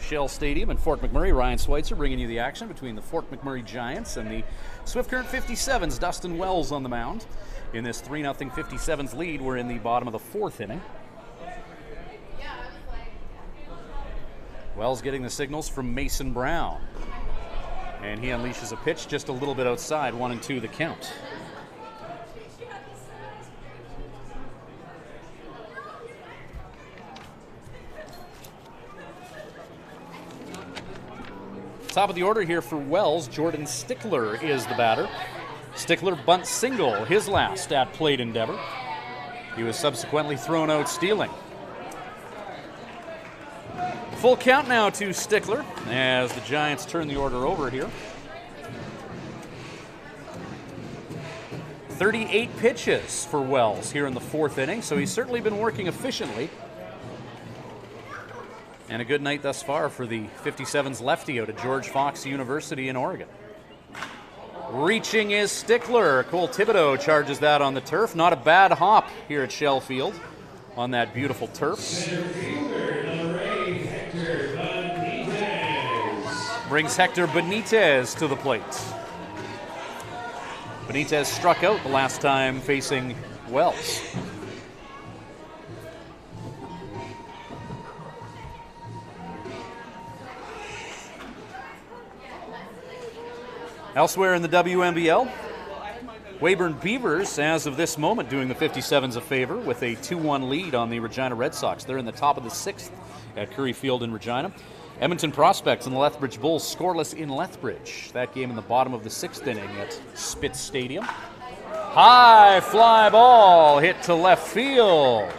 Shell Stadium in Fort McMurray. Ryan Schweitzer bringing you the action between the Fort McMurray Giants and the Swift Current 57's. Dustin Wells on the mound. In this 3-0 57's lead, we're in the bottom of the fourth inning. Wells getting the signals from Mason Brown. And he unleashes a pitch just a little bit outside, 1-2 the count. Top of the order here for Wells, Jordan Stickler is the batter. Stickler bunts single, his last at plate endeavor. He was subsequently thrown out stealing. Full count now to Stickler as the Giants turn the order over here. 38 pitches for Wells here in the fourth inning, so he's certainly been working efficiently. And a good night thus far for the 57's lefty out of George Fox University in Oregon. Reaching is Stickler. Cole Thibodeau charges that on the turf. Not a bad hop here at Shell Field on that beautiful turf. Center fielder, number 8, Hector Benitez. Brings Hector Benitez to the plate. Benitez struck out the last time facing Wells. Elsewhere in the WNBL, Weyburn Beavers, as of this moment, doing the 57's a favor with a 2-1 lead on the Regina Red Sox. They're in the top of the sixth at Curry Field in Regina. Edmonton Prospects and the Lethbridge Bulls scoreless in Lethbridge. That game in the bottom of the sixth inning at Spitz Stadium. High fly ball hit to left field.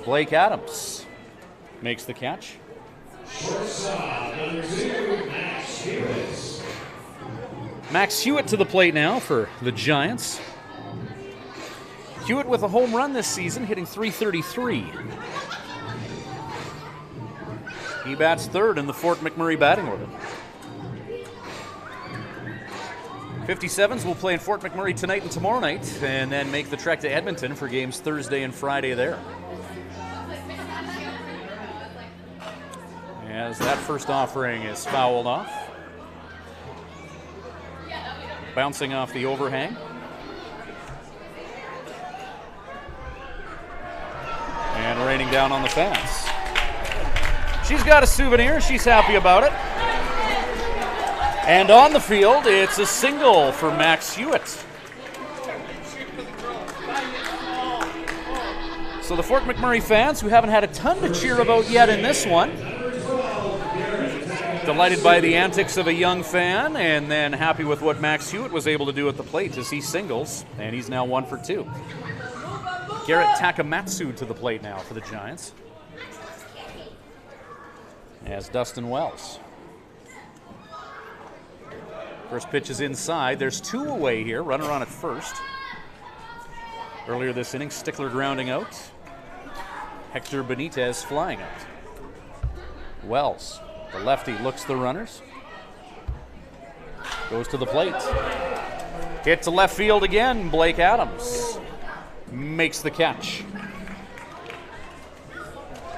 Blake Adams makes the catch. Shortstop, number 2, Max Hewitt. Max Hewitt to the plate now for the Giants. Hewitt with a home run this season, hitting .333. He bats third in the Fort McMurray batting order. 57's will play in Fort McMurray tonight and tomorrow night, and then make the trek to Edmonton for games Thursday and Friday there. As that first offering is fouled off. Bouncing off the overhang. And raining down on the fence. She's got a souvenir. She's happy about it. And on the field, it's a single for Max Hewitt. So the Fort McMurray fans, who haven't had a ton to cheer about yet in this one, delighted by the antics of a young fan, and then happy with what Max Hewitt was able to do at the plate as he singles, and he's now 1 for 2. Garrett Takamatsu to the plate now for the Giants. As Dustin Wells. First pitch is inside. There's 2 away here. Runner on at first. Earlier this inning, Stickler grounding out. Hector Benitez flying out. Wells, the lefty, looks the runners. Goes to the plate. Hit to left field again. Blake Adams makes the catch.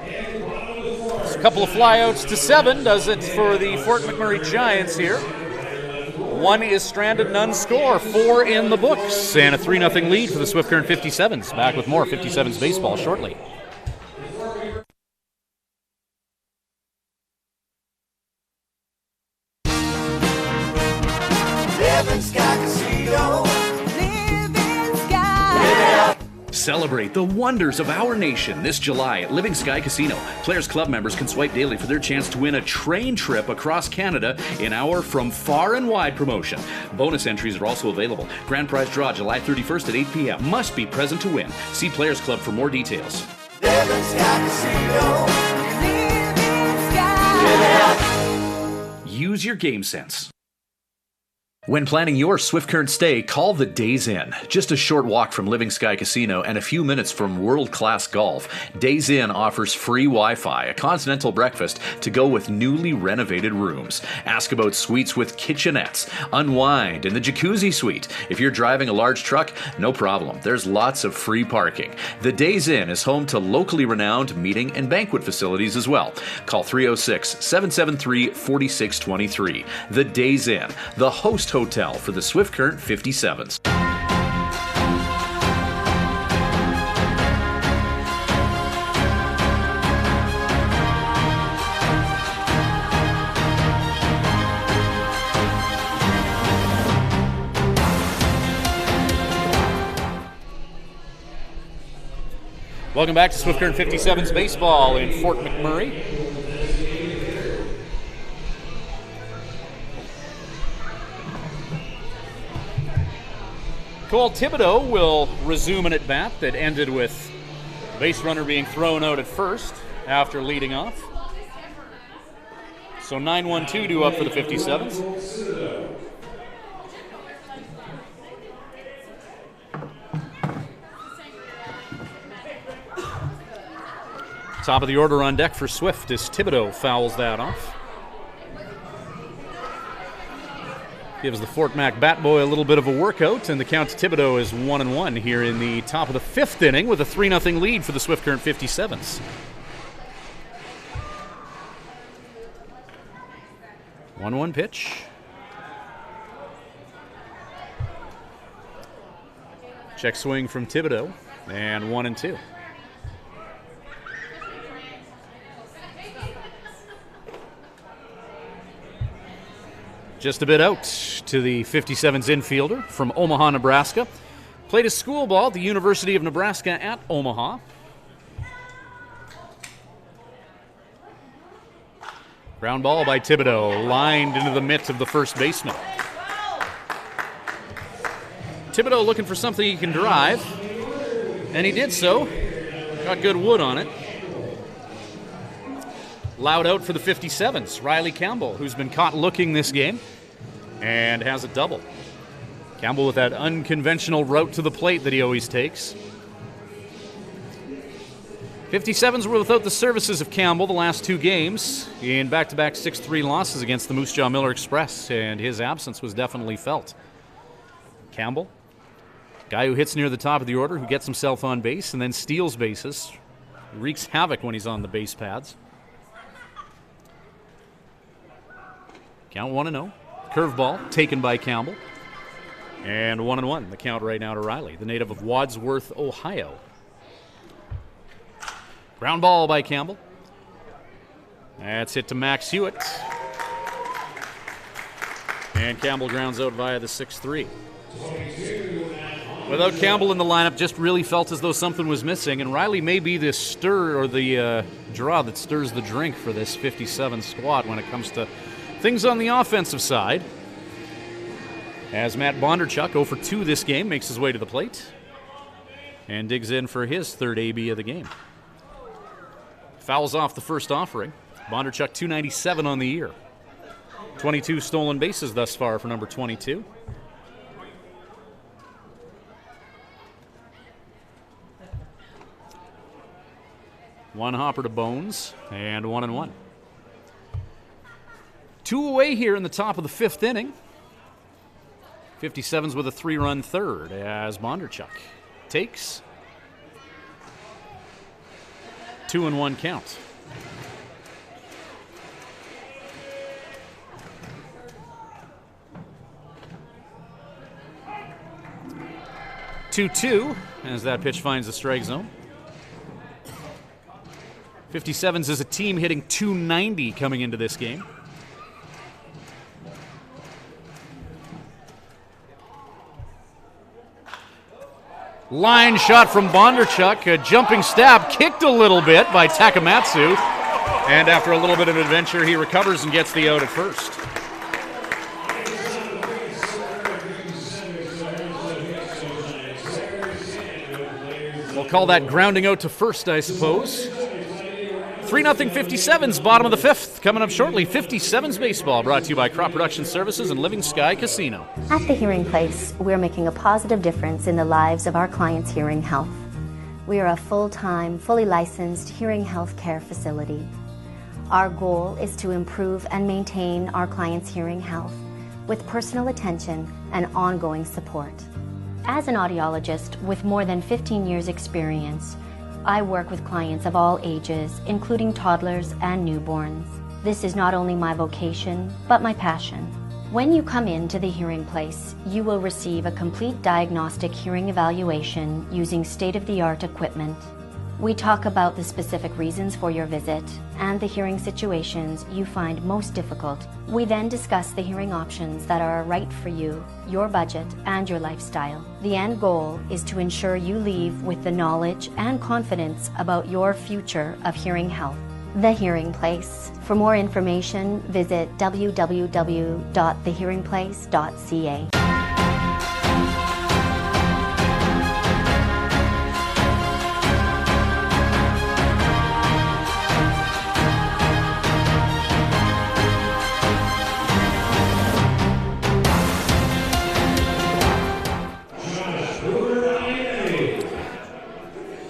A couple of flyouts to 7 does it for the Fort McMurray Giants here. 1 is stranded, none score. 4 in the books. And a 3-0 lead for the Swift Current 57's. Back with more 57's baseball shortly. Celebrate the wonders of our nation this July at Living Sky Casino. Players Club members can swipe daily for their chance to win a train trip across Canada in our From Far and Wide promotion. Bonus entries are also available. Grand prize draw July 31st at 8 p.m. Must be present to win. See Players Club for more details. Living Sky Casino. Living Sky. Use your game sense. When planning your Swift Current stay, call the Days Inn. Just a short walk from Living Sky Casino and a few minutes from world-class golf, Days Inn offers free Wi-Fi, a continental breakfast to go with newly renovated rooms. Ask about suites with kitchenettes. Unwind in the jacuzzi suite. If you're driving a large truck, no problem. There's lots of free parking. The Days Inn is home to locally renowned meeting and banquet facilities as well. Call 306-773-4623. The Days Inn, the host hotel for the Swift Current 57's. Welcome back to Swift Current 57's baseball in Fort McMurray. Cole Thibodeau will resume an at-bat that ended with the base runner being thrown out at first after leading off. So 9-1-2 due up for the 57's. Top of the order on deck for Swift as Thibodeau fouls that off. Gives the Fort Mac bat boy a little bit of a workout, and the count to Thibodeau is 1-1 here in the top of the 5th inning with a 3-0 lead for the Swift Current 57's. 1-1 pitch. Check swing from Thibodeau, and 1-2. Just a bit out to the 57's infielder from Omaha, Nebraska. Played his school ball at the University of Nebraska at Omaha. Ground ball by Thibodeau, lined into the mitt of the first baseman. Thibodeau looking for something he can drive, and he did so. Got good wood on it. Loud out for the 57's, Riley Campbell, who's been caught looking this game and has a double. Campbell with that unconventional route to the plate that he always takes. 57's were without the services of Campbell the last 2 games in back-to-back 6-3 losses against the Moose Jaw Miller Express, and his absence was definitely felt. Campbell, guy who hits near the top of the order, who gets himself on base and then steals bases, wreaks havoc when he's on the base pads. Count 1-0. Curveball taken by Campbell. And 1-1. The count right now to Riley, the native of Wadsworth, Ohio. Ground ball by Campbell. That's hit to Max Hewitt. And Campbell grounds out via the 6-3. Without Campbell in the lineup, just really felt as though something was missing, and Riley may be the stir or the draw that stirs the drink for this 57 squad when it comes to things on the offensive side. As Matt Bondarchuk, 0 for 2 this game, makes his way to the plate and digs in for his third AB of the game. Fouls off the first offering. Bondarchuk 297 on the year. 22 stolen bases thus far for number 22. One hopper to Bones, and 1-1. 2 away here in the top of the 5th inning. 57's with a 3-run third as Bondarchuk takes. 2-1 count. Two as that pitch finds the strike zone. 57's is a team hitting .290 coming into this game. Line shot from Bondarchuk, a jumping stab, kicked a little bit by Takamatsu, and after a little bit of adventure, he recovers and gets the out at first. We'll call that grounding out to first, I suppose. 3-0 57's, bottom of the 5th. Coming up shortly, 57's Baseball, brought to you by Crop Production Services and Living Sky Casino. At the Hearing Place, we're making a positive difference in the lives of our clients' hearing health. We are a full-time, fully licensed hearing health care facility. Our goal is to improve and maintain our clients' hearing health with personal attention and ongoing support. As an audiologist with more than 15 years' experience, I work with clients of all ages, including toddlers and newborns. This is not only my vocation, but my passion. When you come into the Hearing Place, you will receive a complete diagnostic hearing evaluation using state-of-the-art equipment. We talk about the specific reasons for your visit and the hearing situations you find most difficult. We then discuss the hearing options that are right for you, your budget, and your lifestyle. The end goal is to ensure you leave with the knowledge and confidence about your future of hearing health. The Hearing Place. For more information, visit www.thehearingplace.ca.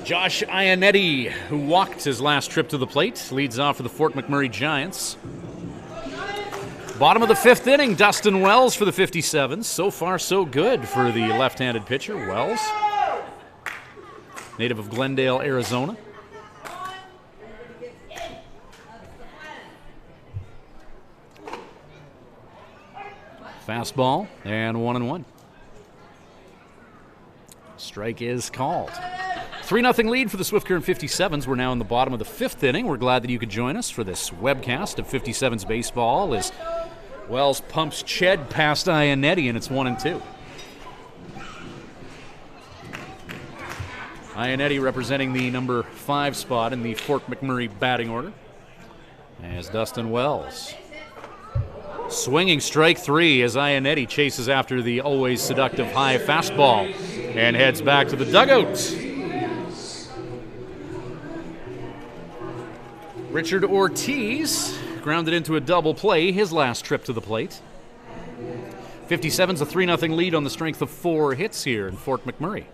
Josh Ionetti, who walked his last trip to the plate, leads off for the Fort McMurray Giants. Bottom of the 5th inning, Dustin Wells for the 57's. So far, so good for the left-handed pitcher, Wells. Native of Glendale, Arizona. Fastball, and 1-1. Strike is called. 3-0 lead for the Swift Current 57's. We're now in the bottom of the 5th inning. We're glad that you could join us for this webcast of 57's Baseball as Wells pumps Ched past Ionetti, and it's 1-2. Ionetti representing the number 5 spot in the Fort McMurray batting order as Dustin Wells. Swinging strike 3 as Ionetti chases after the always seductive high fastball and heads back to the dugout. Richard Ortiz grounded into a double play his last trip to the plate. 57's a 3-0 lead on the strength of 4 hits here in Fort McMurray.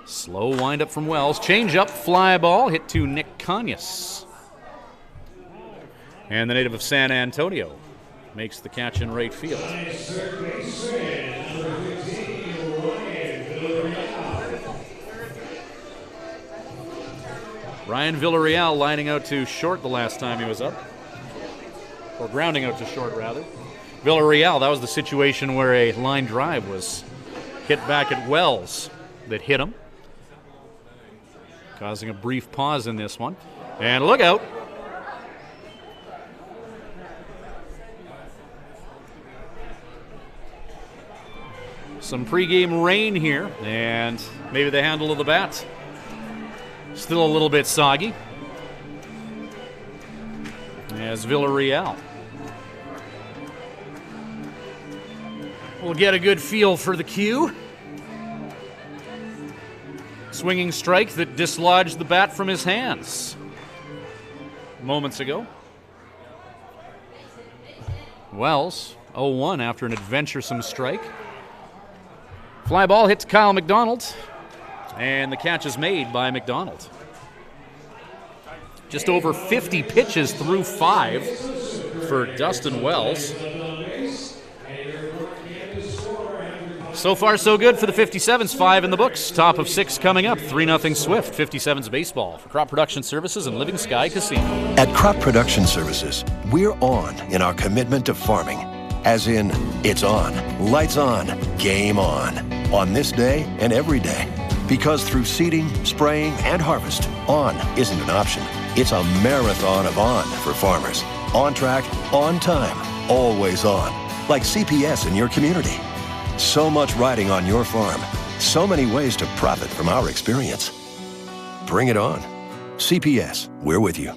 Slow windup from Wells. Change up, fly ball, hit to Nick Conyas. And the native of San Antonio makes the catch in right field. Ryan Villarreal lining out to short the last time he was up. Or grounding out to short, rather. Villarreal, that was the situation where a line drive was hit back at Wells that hit him, causing a brief pause in this one. And look out. Some pregame rain here, and maybe the handle of the bat still a little bit soggy. As Villarreal will get a good feel for the cue. Swinging strike that dislodged the bat from his hands moments ago. Wells 0-1 after an adventuresome strike. Fly ball hit to Kyle McDonald, and the catch is made by McDonald. Just over 50 pitches through 5 for Dustin Wells. So far, so good for the 57's. 5 in the books. Top of 6 coming up. 3-0 Swift. 57's baseball for Crop Production Services and Living Sky Casino. At Crop Production Services, we're on in our commitment to farming. As in, it's on, lights on, game on this day and every day. Because through seeding, spraying, and harvest, on isn't an option. It's a marathon of on for farmers. On track, on time, always on. Like CPS in your community. So much riding on your farm. So many ways to profit from our experience. Bring it on. CPS, we're with you.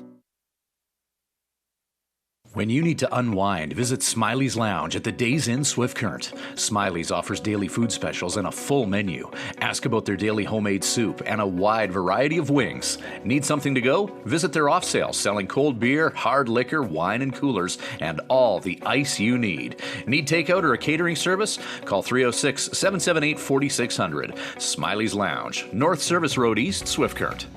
When you need to unwind, visit Smiley's Lounge at the Days Inn Swift Current. Smiley's offers daily food specials and a full menu. Ask about their daily homemade soup and a wide variety of wings. Need something to go? Visit their off sale selling cold beer, hard liquor, wine and coolers, and all the ice you need. Need takeout or a catering service? Call 306-778-4600. Smiley's Lounge, North Service Road East, Swift Current.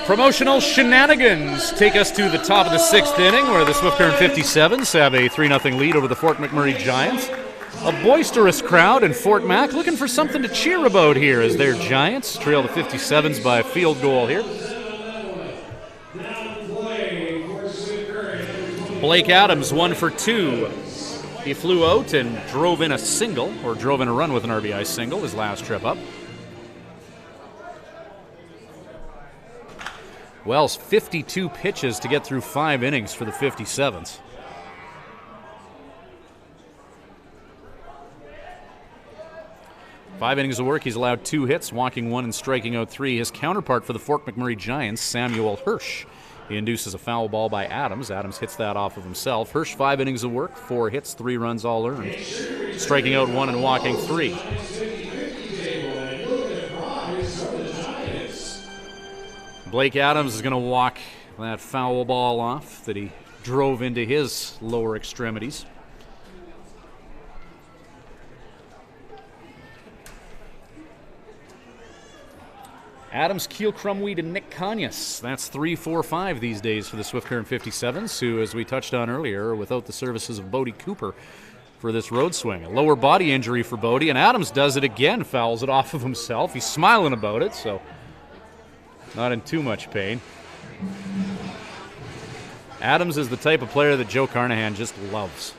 Promotional shenanigans take us to the top of the 6th inning, where the Swift Current 57's have a 3-0 lead over the Fort McMurray Giants. A boisterous crowd in Fort Mac looking for something to cheer about here as their Giants trail the 57's by a field goal here. Blake Adams 1 for 2. He flew out and drove in a single, or drove in a run with an RBI single his last trip up. Wells, 52 pitches to get through 5 innings for the 57's. Five innings of work, he's allowed 2 hits, walking 1 and striking out 3. His counterpart for the Fort McMurray Giants, Samuel Hirsch. He induces a foul ball by Adams. Adams hits that off of himself. Hirsch, 5 innings of work, 4 hits, 3 runs all earned. Striking out 1 and walking 3. Blake Adams is going to walk that foul ball off that he drove into his lower extremities. Adams, Keel Crumweed, and Nick Conyas. That's 3-4-5 these days for the Swift Current 57's, who, as we touched on earlier, are without the services of Bodie Cooper for this road swing. A lower body injury for Bodie, and Adams does it again, fouls it off of himself. He's smiling about it, so not in too much pain. Adams is the type of player that Joe Carnahan just loves.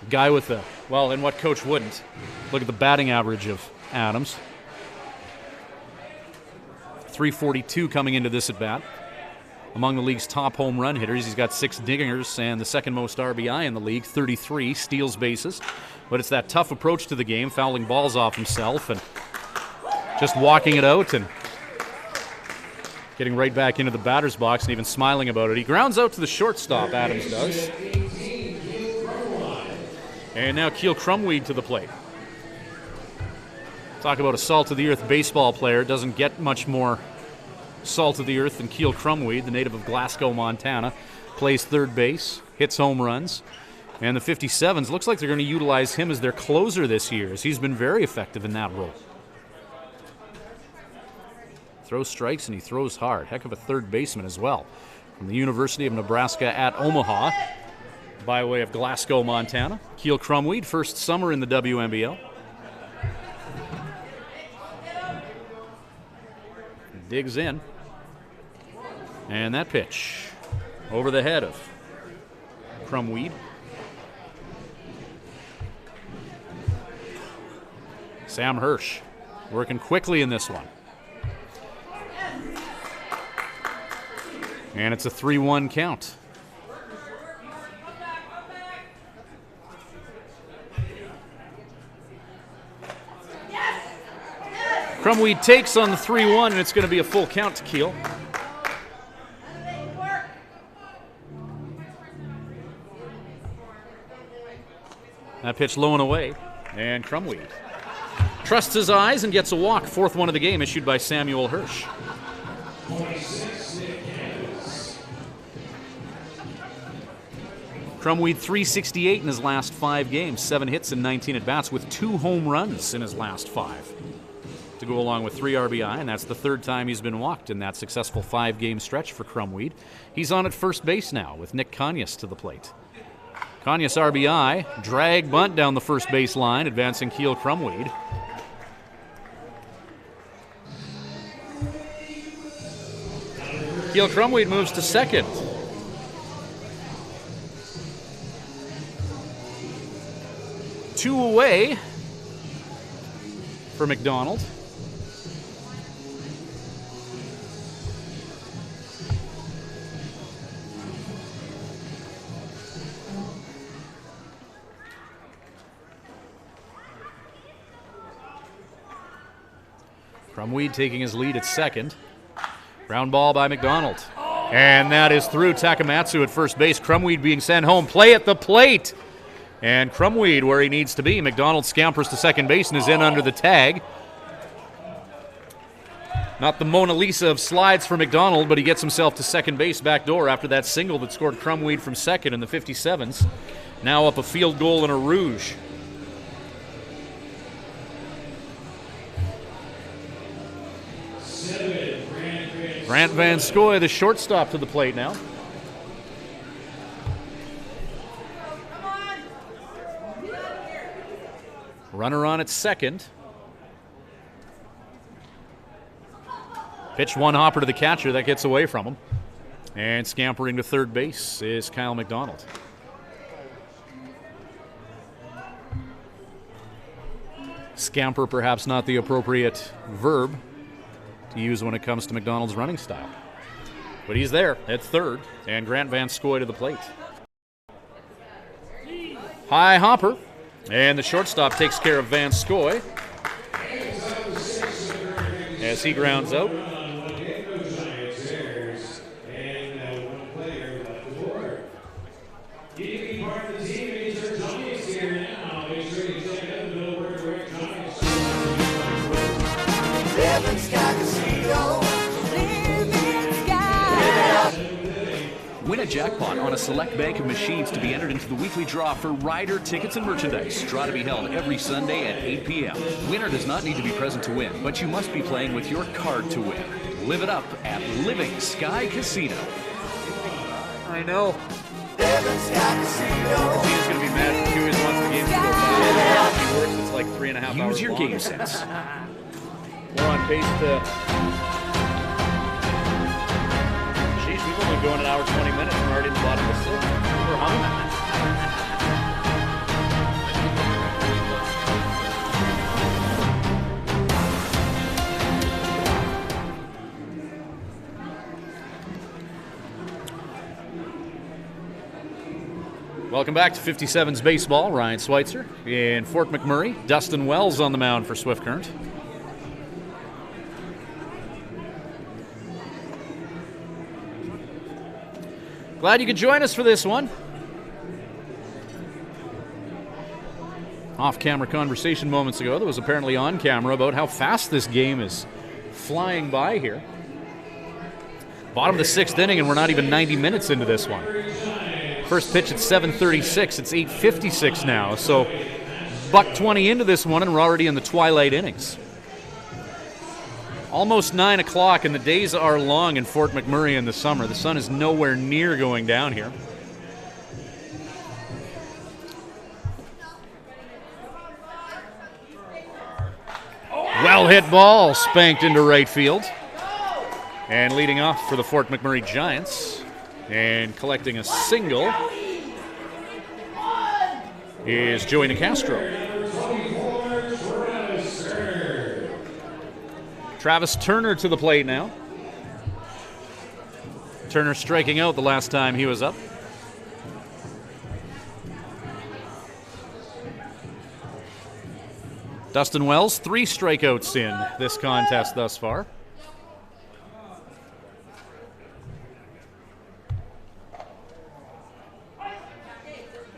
A guy with the, well, and what coach wouldn't? Look at the batting average of Adams. .342 coming into this at bat. Among the league's top home run hitters, he's got 6 dingers and the second most RBI in the league, 33 steals bases. But it's that tough approach to the game, fouling balls off himself and just walking it out and getting right back into the batter's box and even smiling about it. He grounds out to the shortstop, Adams does. And now Keel Crumweed to the plate. Talk about a salt-of-the-earth baseball player. Doesn't get much more salt-of-the-earth than Keel Crumweed, the native of Glasgow, Montana. Plays third base, hits home runs. And the 57's, looks like they're going to utilize him as their closer this year, as he's been very effective in that role. Throws strikes and he throws hard. Heck of a third baseman as well. From the University of Nebraska at Omaha, by way of Glasgow, Montana. Keel Crumweed, first summer in the WNBL. Digs in. And that pitch over the head of Crumweed. Sam Hirsch working quickly in this one. And it's a 3-1 count. Crumweed takes on the 3-1, and it's going to be a full count to Keel. That pitch low and away, and Crumweed trusts his eyes and gets a walk. Fourth one of the game issued by Samuel Hirsch. Crumweed 368 in his last 5 games, 7 hits and 19 at-bats with 2 home runs in his last 5. To go along with 3 RBI, and that's the 3rd time he's been walked in that successful 5-game stretch for Crumweed. He's on at first base now with Nick Kanyas to the plate. Kanyas RBI, drag bunt down the first base line, advancing Keel Crumweed. Keel Crumweed moves to second. Two away for McDonald. Crumweed taking his lead at second. Ground ball by McDonald. And that is through. Takamatsu at first base. Crumweed being sent home. Play at the plate. And Crumweed where he needs to be. McDonald scampers to second base and is in under the tag. Not the Mona Lisa of slides for McDonald, but he gets himself to second base back door after that single that scored Crumweed from second in the 57's. Now up a field goal and a rouge. Grant Van Scoy, the shortstop, to the plate now. Runner on at second. Pitch one hopper to the catcher. That gets away from him. And scampering to third base is Kyle McDonald. Scamper, perhaps not the appropriate verb to use when it comes to McDonald's running style. But he's there at third, and Grant Van Scoy to the plate. High hopper, and the shortstop takes care of Van Scoy as he grounds out. Win a jackpot on a select bank of machines to be entered into the weekly draw for rider tickets and merchandise. Draw to be held every Sunday at 8 p.m. Winner does not need to be present to win, but you must be playing with your card to win. Live it up at Living Sky Casino. I know. He's going to be mad at Huey's once the game's go. He works, it's like 3.5 hours Use your long. game sense. We're on pace to... Geez, we've only been going an hour 20 minutes and we're already in the bottom of the 6th. We're humming. Welcome back to 57's Baseball. Ryan Schweitzer in Fort McMurray. Dustin Wells on the mound for Swift Current. Glad you could join us for this one. Off-camera conversation moments ago that was apparently on camera about how fast this game is flying by here. Bottom of the 6th inning, and we're not even 90 minutes into this one. First pitch at 7:36. It's 8:56 now. So $1:20 into this one, and we're already in the twilight innings. Almost 9 o'clock, and the days are long in Fort McMurray in the summer. The sun is nowhere near going down here. Well hit ball, spanked into right field. And leading off for the Fort McMurray Giants and collecting a single is Joey Nicastro. Travis Turner to the plate now. Turner striking out the last time he was up. Dustin Wells, 3 strikeouts in this contest thus far.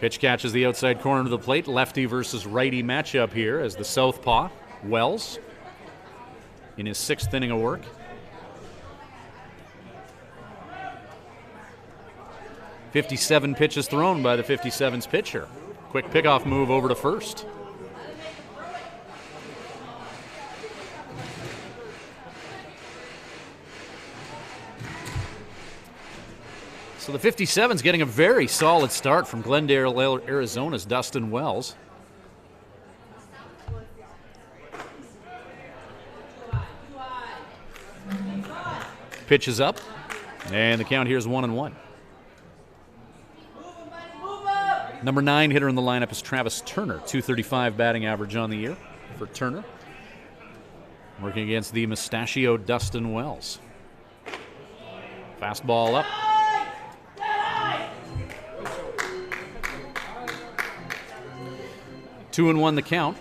Pitch catches the outside corner of the plate. Lefty versus righty matchup here as the southpaw, Wells, in his 6th inning of work. .57 pitches thrown by the 57's pitcher. Quick pickoff move over to first. So the 57's getting a very solid start from Glendale, Arizona's Dustin Wells. Pitch is up, and the count here is 1-1. Number 9 hitter in the lineup is Travis Turner, .235 batting average on the year for Turner. Working against the mustachioed Dustin Wells. Fastball up. Two and 1 the count.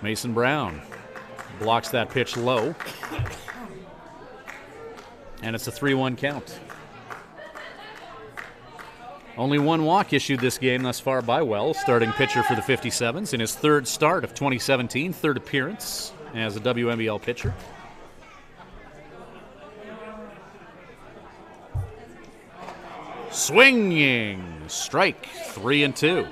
Mason Brown blocks that pitch low. And it's a 3-1 count. Only 1 walk issued this game thus far by Wells, starting pitcher for the 57's in his 3rd start of 2017, 3rd appearance as a WNBL pitcher. Swinging, strike, 3-2.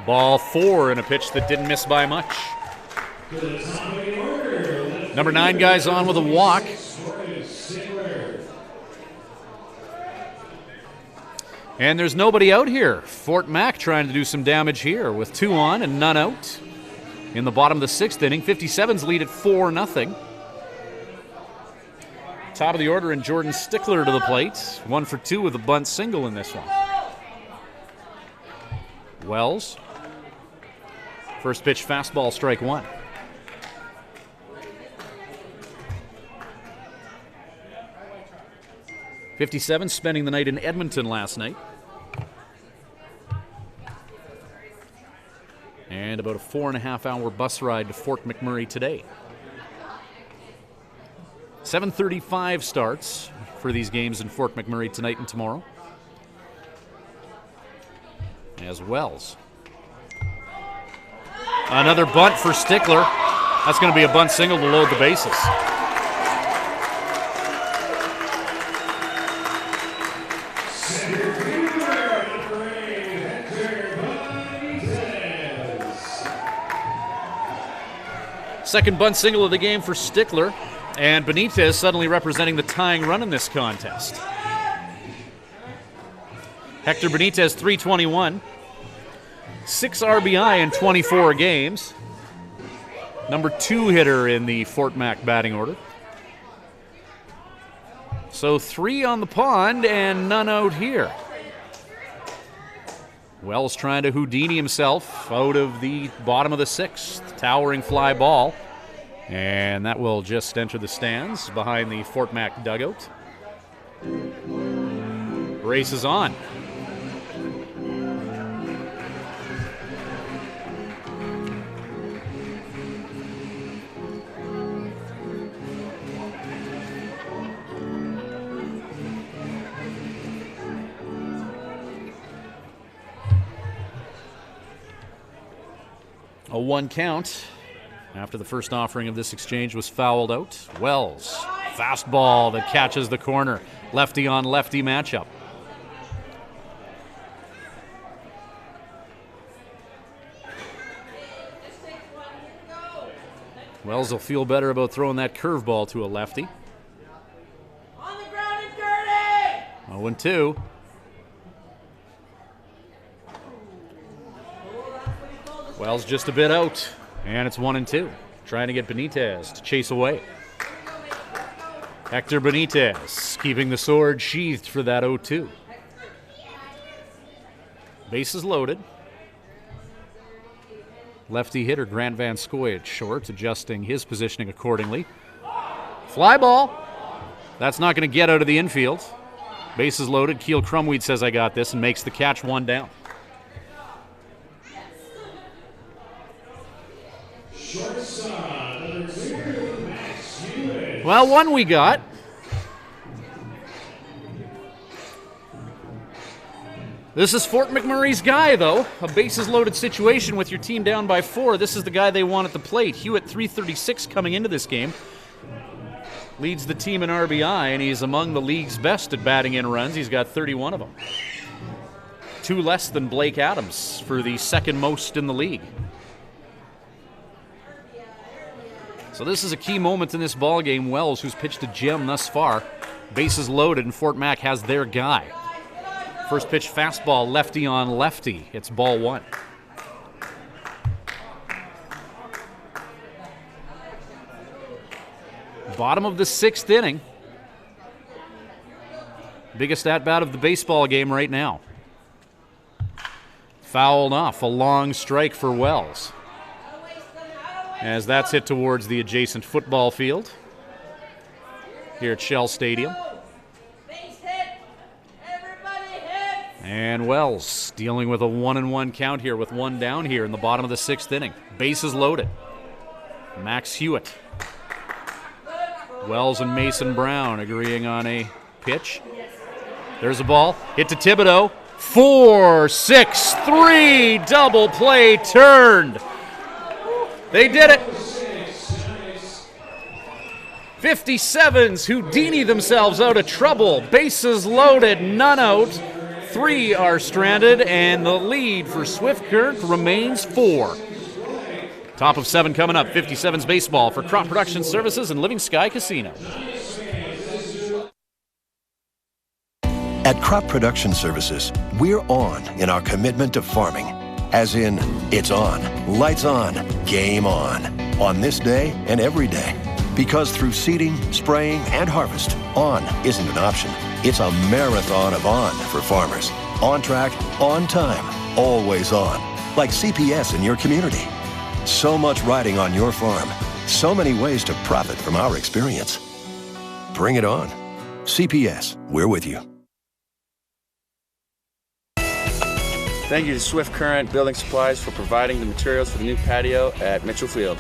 Ball 4 in a pitch that didn't miss by much. Number 9 guys on with a walk. And there's nobody out here. Fort Mac trying to do some damage here with 2 on and none out. In the bottom of the 6th inning, 57's lead at 4-0. Top of the order and Jordan Stickler to the plate. 1 for 2 with a bunt single in this one. Wells. First pitch fastball, strike 1. .57 spending the night in Edmonton last night. And about a 4.5-hour bus ride to Fort McMurray today. 7:35 starts for these games in Fort McMurray tonight and tomorrow. As Wells. Another bunt for Stickler. That's going to be a bunt single to load the bases. Second bunt single of the game for Stickler, and Benitez suddenly representing the tying run in this contest. Hector Benitez, 321. 6 RBI in 24 games. Number 2 hitter in the Fort Mac batting order. So 3 on the pond and none out here. Wells trying to Houdini himself out of the bottom of the 6th. Towering fly ball. And that will just enter the stands behind the Fort Mac dugout. Race is on. A 1 count after the first offering of this exchange was fouled out. Wells, fastball that catches the corner. Lefty on lefty matchup. Wells will feel better about throwing that curveball to a lefty. On the ground and dirty! 0-2. Wells just a bit out, and it's 1-2. Trying to get Benitez to chase away. Hector Benitez keeping the sword sheathed for that 0-2. Bases loaded. Lefty hitter Grant Van Scoy at short, adjusting his positioning accordingly. Fly ball. That's not going to get out of the infield. Bases loaded. Keel Crumweed says, "I got this," and makes the catch, 1 down. Well, 1 we got. This is Fort McMurray's guy, though. A bases-loaded situation with your team down by 4. This is the guy they want at the plate. Hewitt, 336 coming into this game. Leads the team in RBI, and he's among the league's best at batting in runs. He's got 31 of them. 2 less than Blake Adams for the second most in the league. So this is a key moment in this ball game. Wells, who's pitched a gem thus far, bases loaded, and Fort Mac has their guy. First pitch fastball, lefty on lefty. It's ball 1. Bottom of the 6th inning. Biggest at-bat of the baseball game right now. Fouled off, a long strike for Wells, as that's hit towards the adjacent football field here at Shell Stadium. And Wells dealing with a 1-1 count here with 1 down here in the bottom of the 6th inning. Bases loaded. Max Hewitt. Wells and Mason Brown agreeing on a pitch. There's a ball. Hit to Thibodeau. 4-6-3 double play turned. They did it. 57's Houdini themselves out of trouble. Bases loaded, none out. 3 are stranded, and the lead for Swift Current remains 4. Top of 7 coming up. 57's baseball for Crop Production Services and Living Sky Casino. At Crop Production Services, we're on in our commitment to farming. As in, it's on, lights on, game on this day and every day. Because through seeding, spraying, and harvest, on isn't an option. It's a marathon of on for farmers. On track, on time, always on. Like CPS in your community. So much riding on your farm. So many ways to profit from our experience. Bring it on. CPS, we're with you. Thank you to Swift Current Building Supplies for providing the materials for the new patio at Mitchell Field.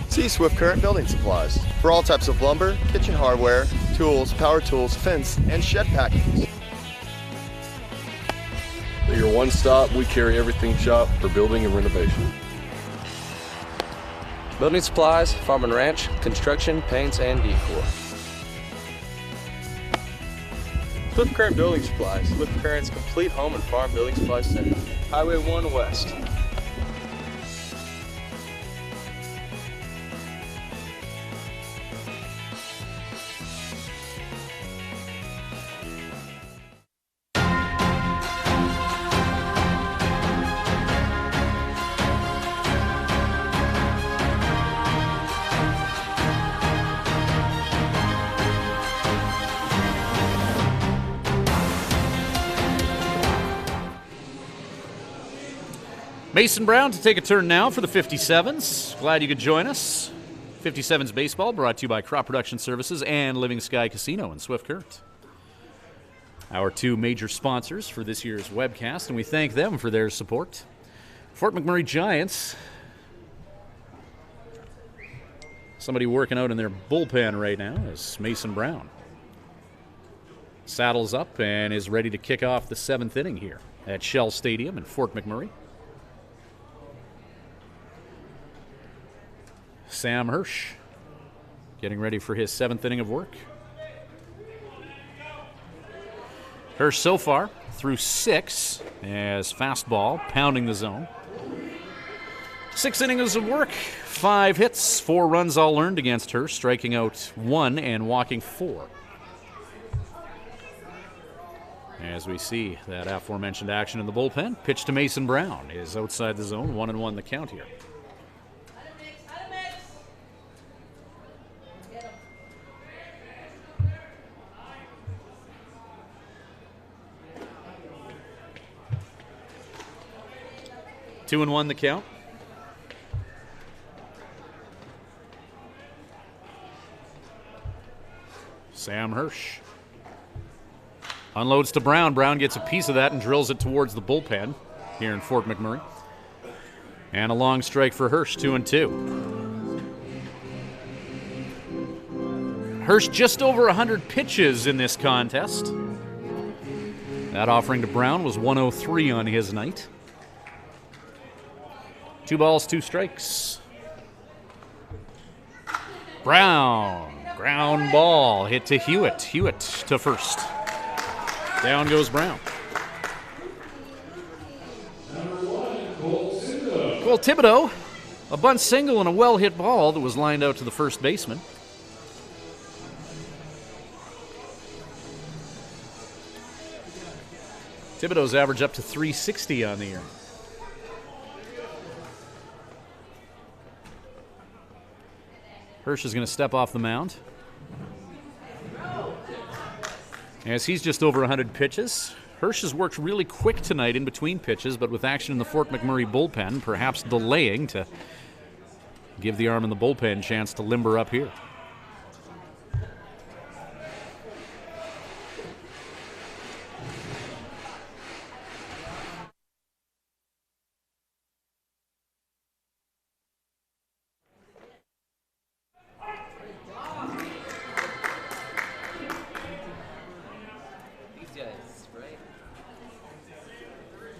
See Swift Current Building Supplies for all types of lumber, kitchen hardware, tools, power tools, fence, and shed packings. At your one-stop, we carry everything shop for building and renovation. Building supplies, farm and ranch, construction, paints, and decor. Swift Current Building Supplies, Swift Current's complete home and farm building supply center. Highway 1 West. Mason Brown to take a turn now for the 57's. Glad you could join us. 57's Baseball brought to you by Crop Production Services and Living Sky Casino in Swift Current. Our two major sponsors for this year's webcast, and we thank them for their support. Fort McMurray Giants. Somebody working out in their bullpen right now is Mason Brown. Saddles up and is ready to kick off the 7th inning here at Shell Stadium in Fort McMurray. Sam Hirsch getting ready for his 7th inning of work. Hirsch so far through 6 as fastball pounding the zone. 6 innings of work, 5 hits, 4 runs all earned against Hirsch, striking out 1 and walking 4. As we see that aforementioned action in the bullpen, pitch to Mason Brown is outside the zone, 1-1 the count here. Two and 1 the count. Sam Hirsch unloads to Brown. Brown gets a piece of that and drills it towards the bullpen here in Fort McMurray. And a long strike for Hirsch, 2-2. Hirsch just over 100 pitches in this contest. That offering to Brown was 103 on his night. 2 balls, 2 strikes. Brown, ground ball, hit to Hewitt. Hewitt to first. Down goes Brown. Cole Thibodeau, a bunt single and a well-hit ball that was lined out to the first baseman. Thibodeau's average up to 360 on the year. Hirsch is going to step off the mound. As he's just over 100 pitches. Hirsch has worked really quick tonight in between pitches, but with action in the Fort McMurray bullpen, perhaps delaying to give the arm in the bullpen a chance to limber up here.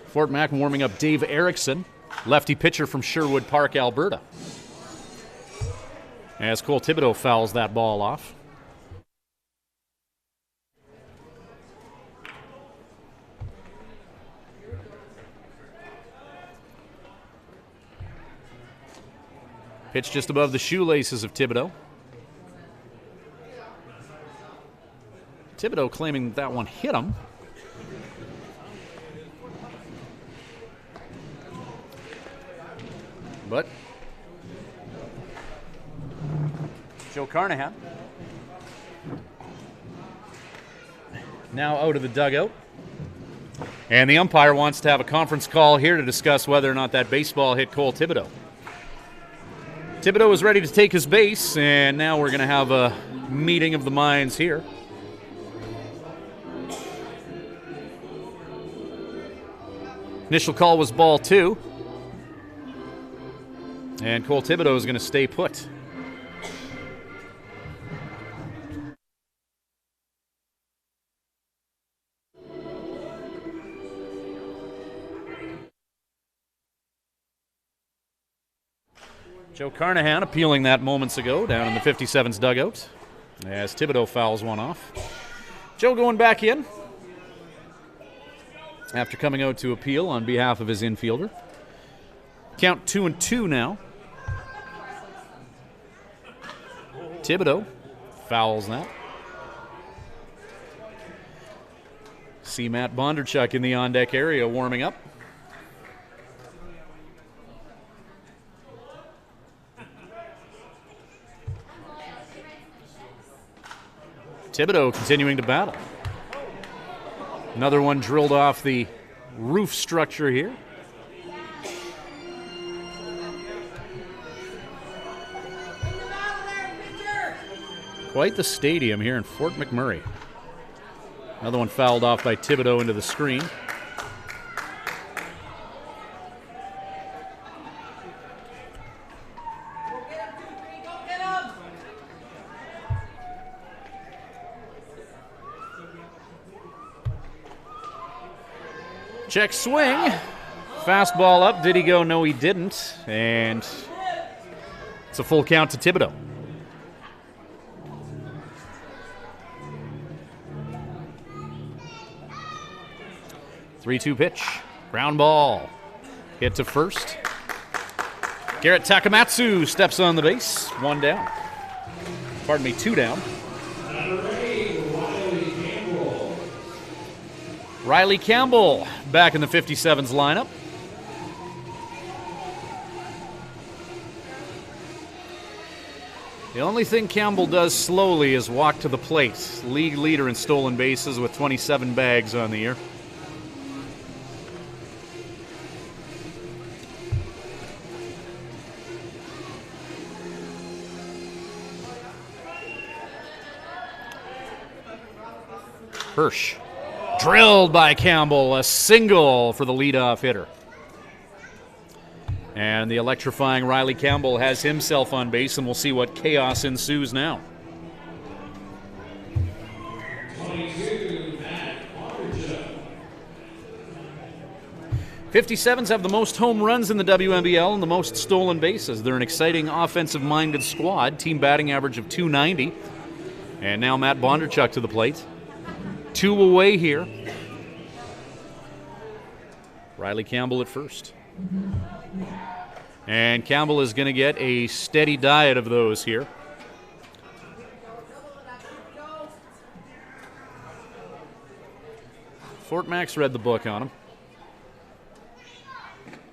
Fort Mac warming up Dave Erickson, lefty pitcher from Sherwood Park, Alberta. As Cole Thibodeau fouls that ball off. Pitch just above the shoelaces of Thibodeau. Thibodeau claiming that one hit him. But Joe Carnahan now out of the dugout. And the umpire wants to have a conference call here to discuss whether or not that baseball hit Cole Thibodeau. Thibodeau is ready to take his base, and now we're going to have a meeting of the minds here. Initial call was ball 2. And Cole Thibodeau is going to stay put. Joe Carnahan appealing that moments ago down in the 57's dugout as Thibodeau fouls one off. Joe going back in after coming out to appeal on behalf of his infielder. Count 2-2 now. Thibodeau fouls that. See Matt Bondarchuk in the on-deck area warming up. Thibodeau continuing to battle. Another one drilled off the roof structure here. Quite the stadium here in Fort McMurray. Another one fouled off by Thibodeau into the screen. Check swing. Fastball up. Did he go? No, he didn't. And it's a full count to Thibodeau. Three-two pitch. Ground ball. Hit to first. Garrett Takamatsu steps on the base. One down. Pardon me, two down. Riley Campbell back in the 57's lineup. The only thing Campbell does slowly is walk to the plate. League leader in stolen bases with 27 bags on the year. Hirsch. Drilled by Campbell, a single for the leadoff hitter. And the electrifying Riley Campbell has himself on base, and we'll see what chaos ensues now. 57's have the most home runs in the WNBL and the most stolen bases. They're an exciting offensive-minded squad, team batting average of .290. And now Matt Bondarchuk to the plate. Two away here. Riley Campbell at first. And Campbell is going to get a steady diet of those here. Fort Max read the book on him.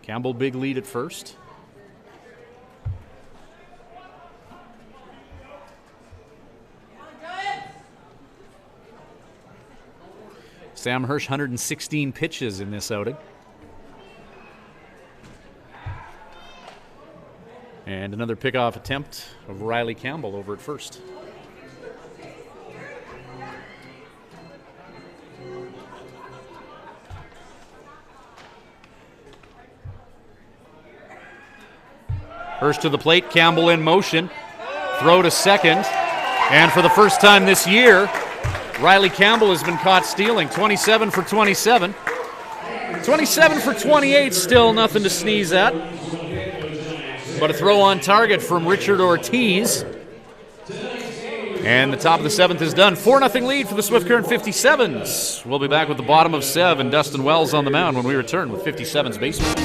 Campbell big lead at first. Sam Hirsch, 116 pitches in this outing. And another pickoff attempt of Riley Campbell over at first. Hirsch to the plate, Campbell in motion. Throw to second. And for the first time this year, Riley Campbell has been caught stealing. 27 for 27. 27 for 28, still nothing to sneeze at. But a throw on target from Richard Ortiz. And the top of the seventh is done. 4-0 lead for the Swift Current 57's. We'll be back with the bottom of Sev and Dustin Wells on the mound when we return with 57's baseball.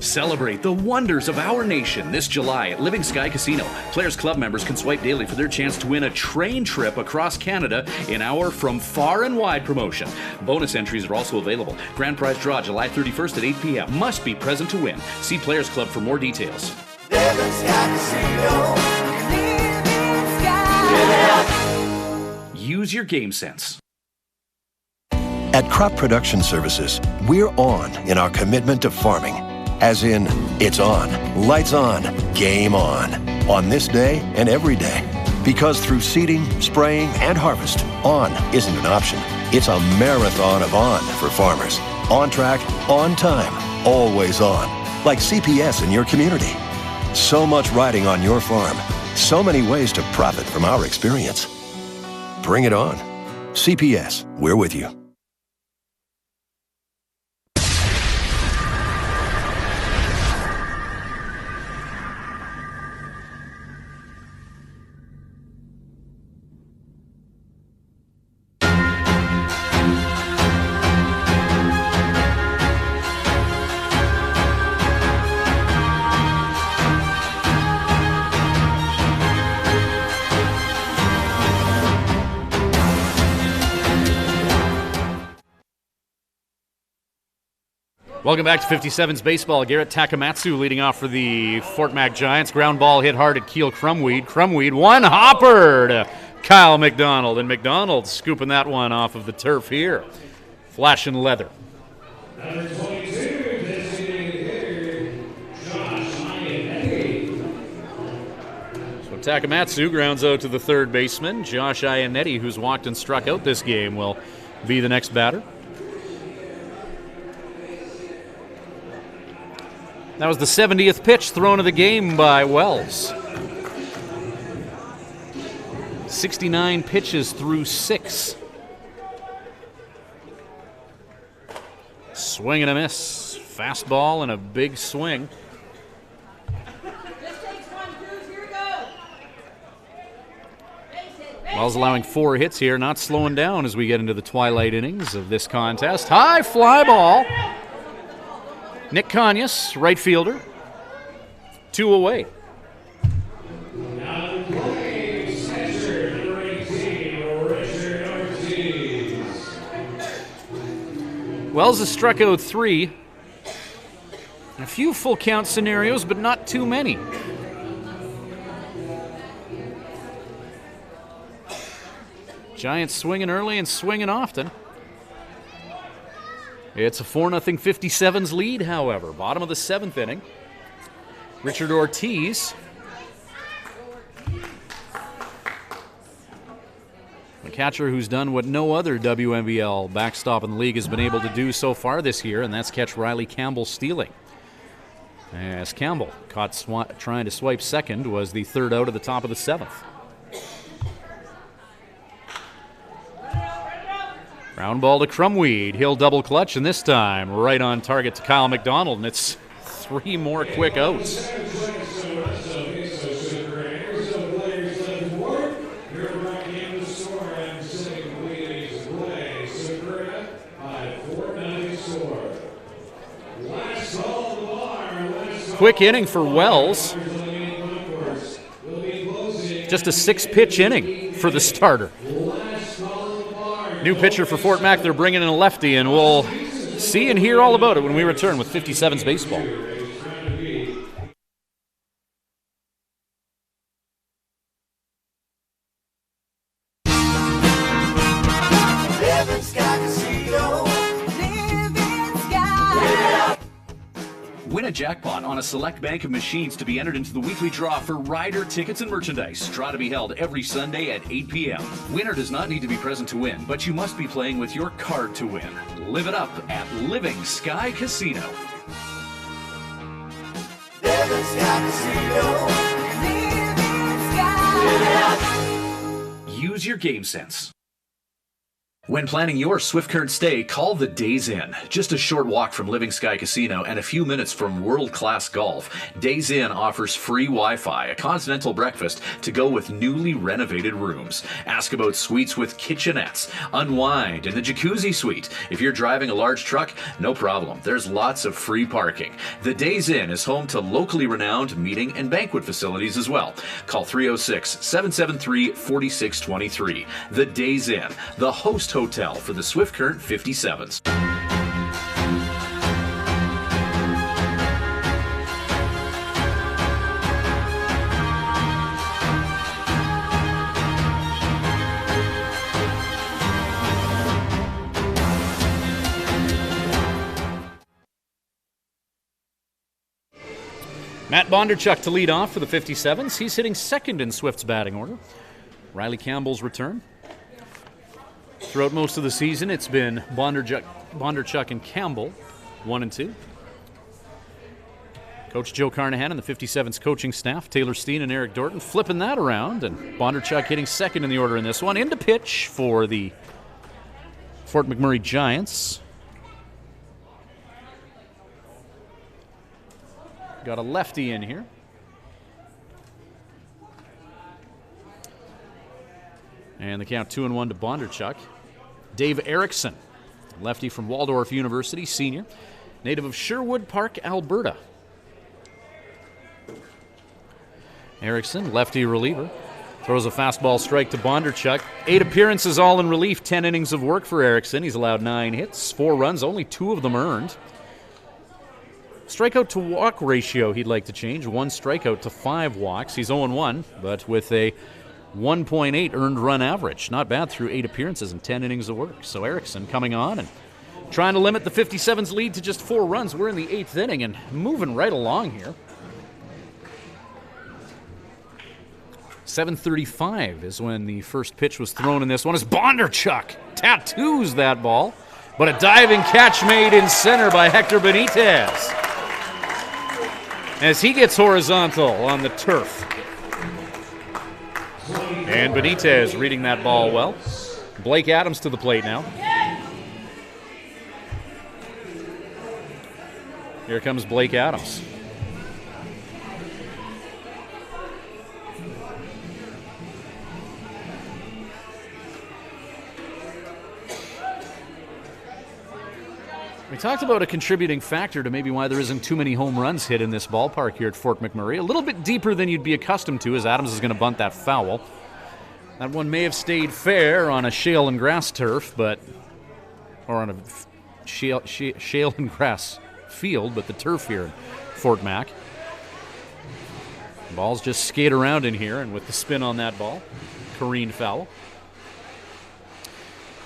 Celebrate the wonders of our nation this July at Living Sky Casino. Players Club members can swipe daily for their chance to win a train trip across Canada in our From Far and Wide promotion. Bonus entries are also available. Grand prize draw July 31st at 8 p.m. Must be present to win. See Players Club for more details. Living Sky Casino. Living Sky. Use your game sense. At Crop Production Services, we're on in our commitment to farming. As in, it's on, lights on, game on this day and every day. Because through seeding, spraying, and harvest, on isn't an option. It's a marathon of on for farmers. On track, on time, always on. Like CPS in your community. So much riding on your farm. So many ways to profit from our experience. Bring it on. CPS, we're with you. Welcome back to 57's Baseball. Garrett Takamatsu leading off for the Fort Mac Giants. Ground ball hit hard at Keel Crumweed. Crumweed, one hopper to Kyle McDonald. And McDonald scooping that one off of the turf here. Flashing leather. Number 22, designated hitter, Takamatsu grounds out to the third baseman. Josh Iannetti, who's walked and struck out this game, will be the next batter. That was the 70th pitch thrown of the game by Wells. 69 pitches through 6. Swing and a miss. Fastball and a big swing. Wells allowing 4 hits here, not slowing down as we get into the twilight innings of this contest. High fly ball. Nick Conyas, right fielder. 2 away. Wells has struck out 3. A few full count scenarios, but not too many. Giants swinging early and swinging often. It's a 4-0 57's lead, however. Bottom of the 7th inning. Richard Ortiz. A catcher who's done what no other WNBL backstop in the league has been able to do so far this year, and that's catch Riley Campbell stealing. As Campbell caught trying to swipe second, was the 3rd out of the top of the 7th. Ground ball to Crumweed. He'll double clutch, and this time right on target to Kyle McDonald, and it's 3 more quick outs. Quick inning for Wells. Just a 6-pitch inning for the starter. New pitcher for Fort Mac, they're bringing in a lefty, and we'll see and hear all about it when we return with 57's baseball. Win a jackpot on a select bank of machines to be entered into the weekly draw for rider tickets and merchandise. Draw to be held every Sunday at 8 p.m. Winner does not need to be present to win, but you must be playing with your card to win. Live it up at Living Sky Casino. Living Sky Casino. Living Sky. Use your game sense. When planning your Swift Current stay, call the Days Inn. Just a short walk from Living Sky Casino and a few minutes from world-class golf, Days Inn offers free Wi-Fi, a continental breakfast to go with newly renovated rooms. Ask about suites with kitchenettes. Unwind in the jacuzzi suite. If you're driving a large truck, no problem. There's lots of free parking. The Days Inn is home to locally renowned meeting and banquet facilities as well. Call 306-773-4623. The Days Inn, the host hotel for the Swift Current 57's. Matt Bondarchuk to lead off for the 57's. He's hitting second in Swift's batting order. Riley Campbell's return. Throughout most of the season, it's been Bondarchuk and Campbell, 1 and 2. Coach Joe Carnahan and the 57's coaching staff, Taylor Steen and Eric Dorton, flipping that around, and Bondarchuk hitting second in the order in this one. Into pitch for the Fort McMurray Giants. Got a lefty in here. And the count 2-1 to Bondarchuk. Dave Erickson, lefty from Waldorf University, senior, native of Sherwood Park, Alberta. Erickson, lefty reliever, throws a fastball strike to Bondarchuk. 8 appearances all in relief, 10 innings of work for Erickson. He's allowed 9 hits, 4 runs, only 2 of them earned. Strikeout to walk ratio he'd like to change, 1 strikeout to 5 walks. He's 0-1, but with a 1.8 earned run average. Not bad through 8 appearances and 10 innings of work. So Erickson coming on and trying to limit the 57's lead to just 4 runs. We're in the 8th inning and moving right along here. 7:35 is when the first pitch was thrown in this one as Bondarchuk tattoos that ball, but a diving catch made in center by Hector Benitez as he gets horizontal on the turf. And Benitez reading that ball well. Blake Adams to the plate now. Here comes Blake Adams. We talked about a contributing factor to maybe why there isn't too many home runs hit in this ballpark here at Fort McMurray. A little bit deeper than you'd be accustomed to, as Adams is going to bunt that foul. That one may have stayed fair on a shale and grass turf, or on a shale and grass field, but the turf here in Fort Mac. The balls just skate around in here, and with the spin on that ball, careened foul.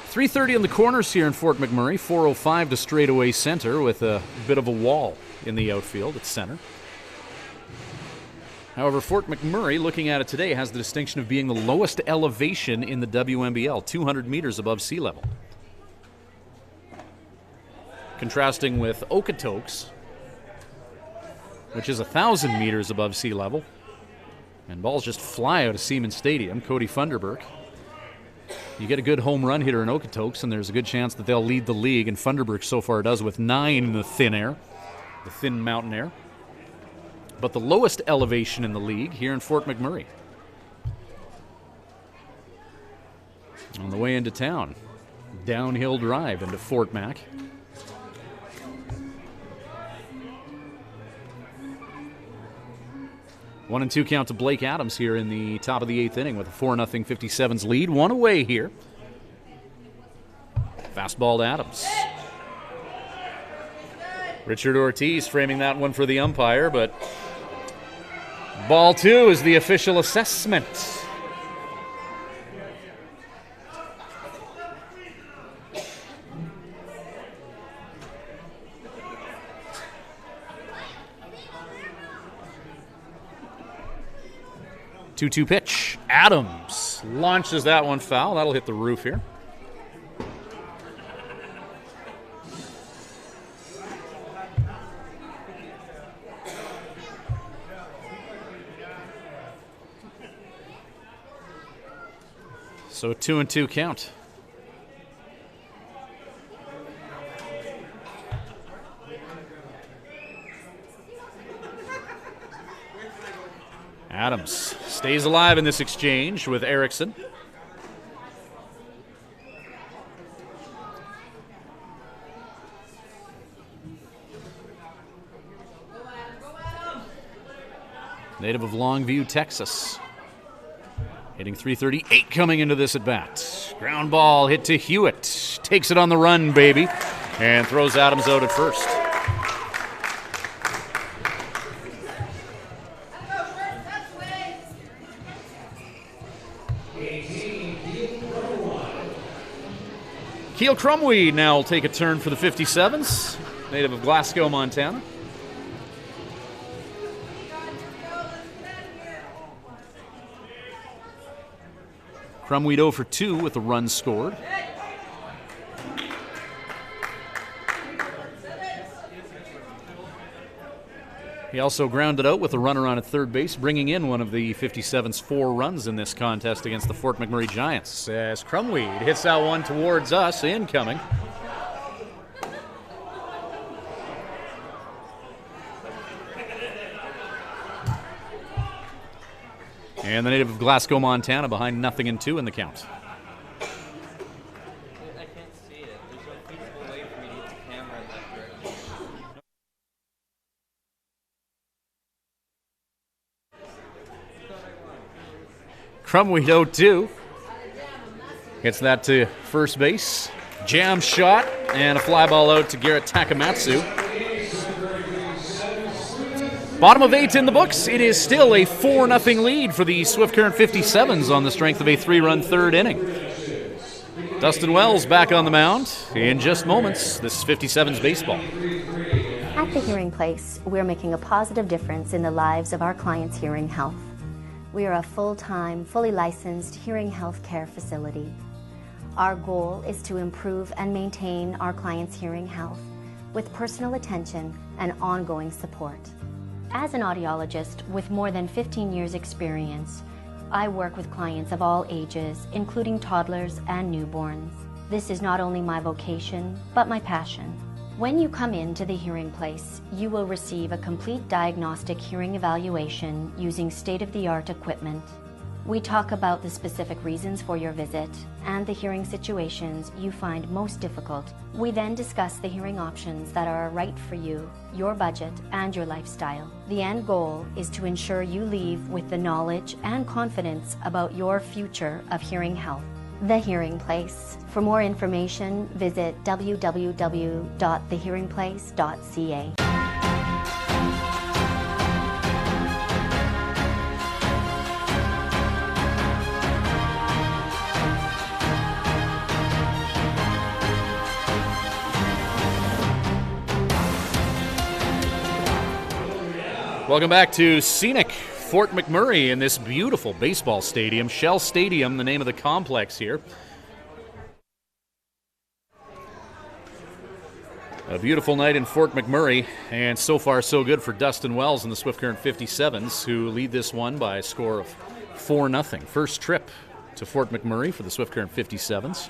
3:30 in the corners here in Fort McMurray, 4:05 to straightaway center with a bit of a wall in the outfield at center. However, Fort McMurray, looking at it today, has the distinction of being the lowest elevation in the WMBL, 200 meters above sea level. Contrasting with Okotoks, which is 1,000 meters above sea level. And balls just fly out of Siemens Stadium. Cody Funderburk. You get a good home run hitter in Okotoks, and there's a good chance that they'll lead the league, and Funderburk so far does with 9 in the thin air, the thin mountain air. But the lowest elevation in the league here in Fort McMurray. On the way into town, downhill drive into Fort Mac. One and two count to Blake Adams here in the top of the 8th inning with a 4-0 57's lead. One away here. Fastball to Adams. Richard Ortiz framing that one for the umpire, but ball 2 is the official assessment. Two-two pitch. Adams launches that one foul. That'll hit the roof here. So a 2-2 count. Adams stays alive in this exchange with Erickson. Native of Longview, Texas. Hitting .338 coming into this at bat. Ground ball hit to Hewitt. Takes it on the run, baby, and throws Adams out at first. Keel Crumweed now will take a turn for the 57's, native of Glasgow, Montana. Crumweed 0 for 2 with a run scored. He also grounded out with a runner on at third base, bringing in one of the 57's 4 runs in this contest against the Fort McMurray Giants. As Crumweed hits that one towards us, incoming. And the native of Glasgow, Montana, behind 0-2 in the count. I can't see it. There's no feasible way for me to get the camera in that direction. Crumweed 0-2. Gets that to first base. Jam shot and a fly ball out to Garrett Takamatsu. Bottom of 8 in the books. It is still a 4-0 lead for the Swift Current 57's on the strength of a 3-run third inning. Dustin Wells back on the mound in just moments. This is 57's baseball. At the Hearing Place, we're making a positive difference in the lives of our clients' hearing health. We are a full-time, fully licensed hearing health care facility. Our goal is to improve and maintain our clients' hearing health with personal attention and ongoing support. As an audiologist with more than 15 years' experience, I work with clients of all ages, including toddlers and newborns. This is not only my vocation, but my passion. When you come into the hearing place, you will receive a complete diagnostic hearing evaluation using state-of-the-art equipment. We talk about the specific reasons for your visit and the hearing situations you find most difficult. We then discuss the hearing options that are right for you, your budget, and your lifestyle. The end goal is to ensure you leave with the knowledge and confidence about your future of hearing health. The Hearing Place. For more information, visit www.thehearingplace.ca. Welcome back to scenic Fort McMurray in this beautiful baseball stadium. Shell Stadium, the name of the complex here. A beautiful night in Fort McMurray, and so far so good for Dustin Wells and the Swift Current 57's, who lead this one by a score of 4-0. First trip to Fort McMurray for the Swift Current 57's.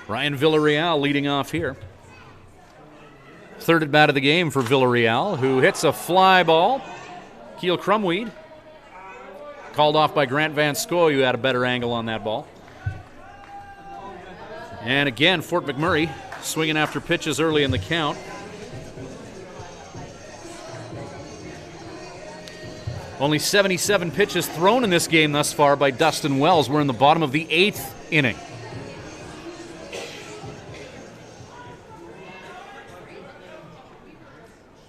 Ryan Villarreal leading off here. Third at bat of the game for Villarreal, who hits a fly ball. Keel Crumweed called off by Grant Van Scoy, who had a better angle on that ball. And again, Fort McMurray swinging after pitches early in the count. Only 77 pitches thrown in this game thus far by Dustin Wells. We're in the bottom of the 8th inning.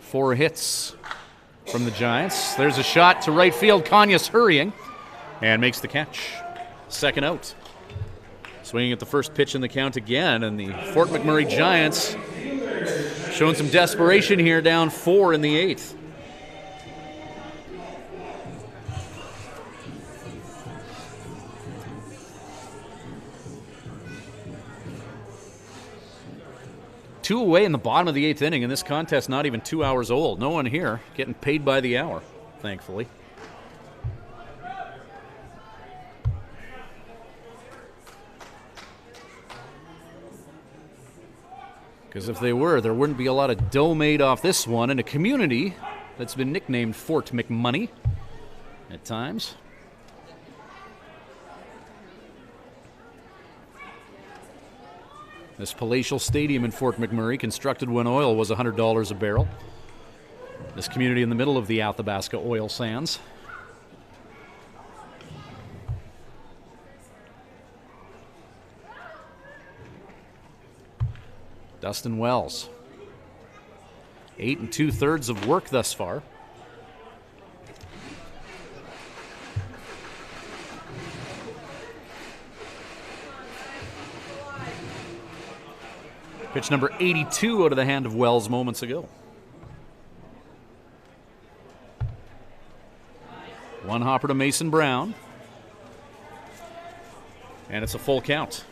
Four hits from the Giants. There's a shot to right field. Kanyas hurrying and makes the catch. Second out. Swinging at the first pitch in the count again, and the Fort McMurray Giants showing some desperation here, down 4 in the 8th. Two away in the bottom of the 8th inning, and this contest not even 2 hours old. No one here getting paid by the hour, thankfully. Because if they were, there wouldn't be a lot of dough made off this one in a community that's been nicknamed Fort McMoney at times. This palatial stadium in Fort McMurray, constructed when oil was $100 a barrel. This community in the middle of the Athabasca oil sands. Dustin Wells. 8 2/3 of work thus far. Pitch number 82 out of the hand of Wells moments ago. One hopper to Mason Brown. And it's a full count.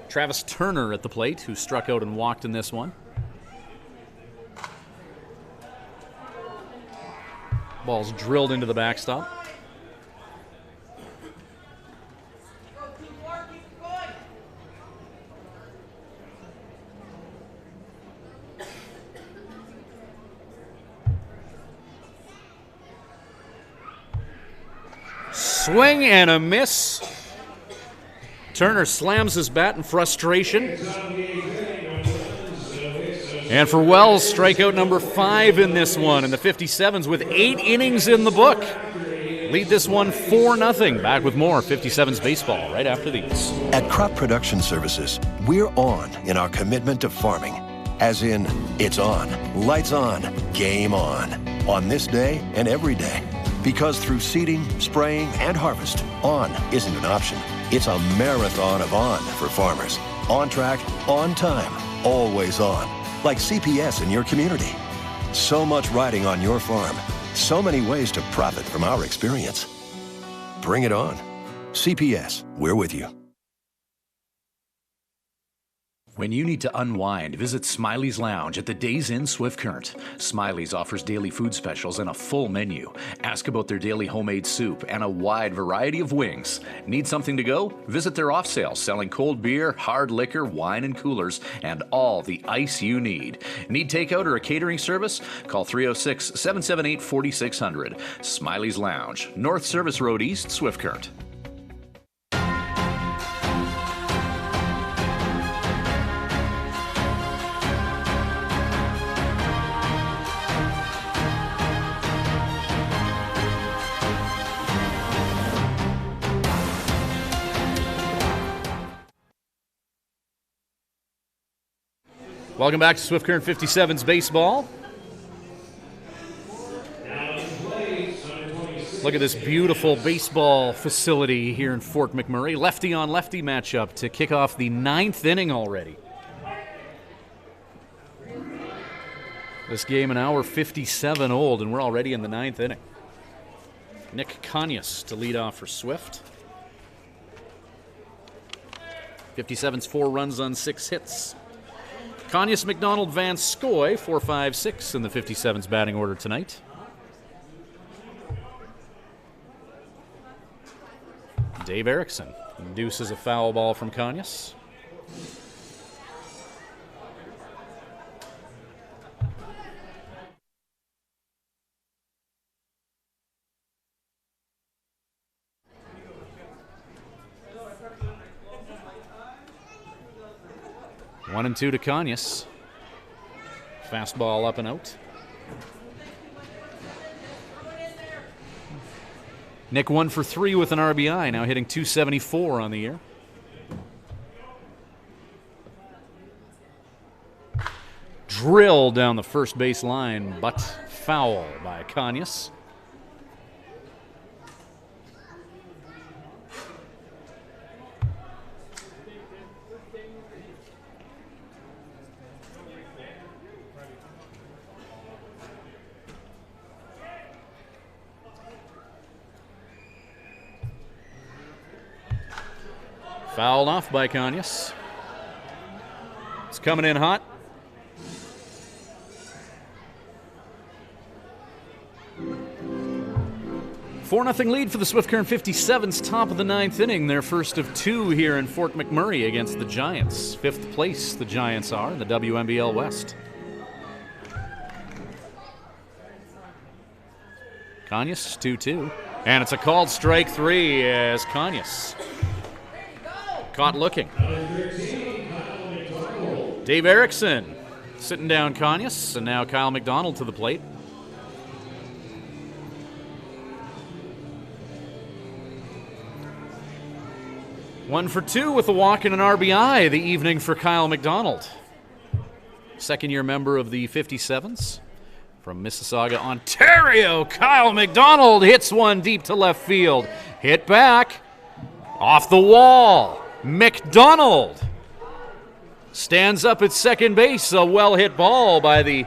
Travis Turner at the plate, who struck out and walked in this one. Ball's drilled into the backstop. Swing and a miss. Turner slams his bat in frustration. And for Wells, strikeout number 5 in this one, and the 57's with 8 innings in the book lead this one 4-0. Back with more 57's baseball right after these. At Crop Production Services, we're on in our commitment to farming. As in, it's on, lights on, game on. on this day and every day. Because through seeding, spraying, and harvest, on isn't an option. It's a marathon of on for farmers. On track, on time, always on. Like CPS in your community. So much riding on your farm. So many ways to profit from our experience. Bring it on. CPS, we're with you. When you need to unwind, visit Smiley's Lounge at the Days Inn Swift Current. Smiley's offers daily food specials and a full menu. Ask about their daily homemade soup and a wide variety of wings. Need something to go? Visit their off sale, selling cold beer, hard liquor, wine and coolers, and all the ice you need. Need takeout or a catering service? Call 306-778-4600. Smiley's Lounge, North Service Road East, Swift Current. Welcome back to Swift Current 57's baseball. Look at this beautiful baseball facility here in Fort McMurray. Lefty on lefty matchup to kick off the 9th inning already. This game an hour 57 old, and we're already in the 9th inning. Nick Conyas to lead off for Swift. 57's 4 runs on 6 hits. Conyas, McDonald, Van Scoy, 4, 5, 6 in the 57's batting order tonight. Dave Erickson induces a foul ball from Conyas. One and two to Conyas. Fastball up and out. Nick 1 for 3 with an RBI, now hitting .274 on the year. Drill down the first base line, but foul by Conyas. Fouled off by Conyas. It's coming in hot. Four 4-0 lead for the Swift Current 57's, top of the 9th inning. Their first of 2 here in Fort McMurray against the Giants. 5th place the Giants are in the WNBL West. Conyas 2-2. And it's a called strike 3 as Conyas caught looking. Dave Erickson sitting down Conyas, and now Kyle McDonald to the plate. One for 2 with a walk and an RBI the evening for Kyle McDonald. Second-year member of the 57's. From Mississauga, Ontario, Kyle McDonald hits one deep to left field. Hit back. Off the wall. McDonald stands up at second base. A well-hit ball by the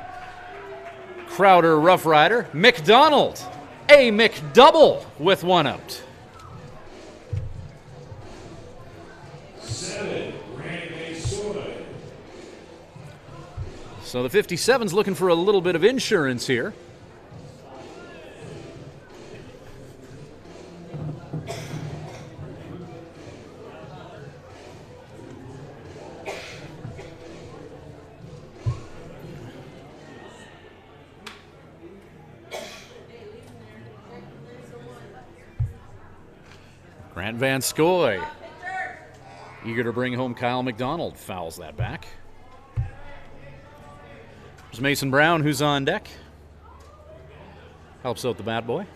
Crowder Rough Rider. McDonald, a McDouble with 1 out. 7, Randy Soy. So the 57's looking for a little bit of insurance here. Grant Van Scoy, eager to bring home Kyle McDonald, fouls that back. There's Mason Brown, who's on deck. Helps out the bat boy.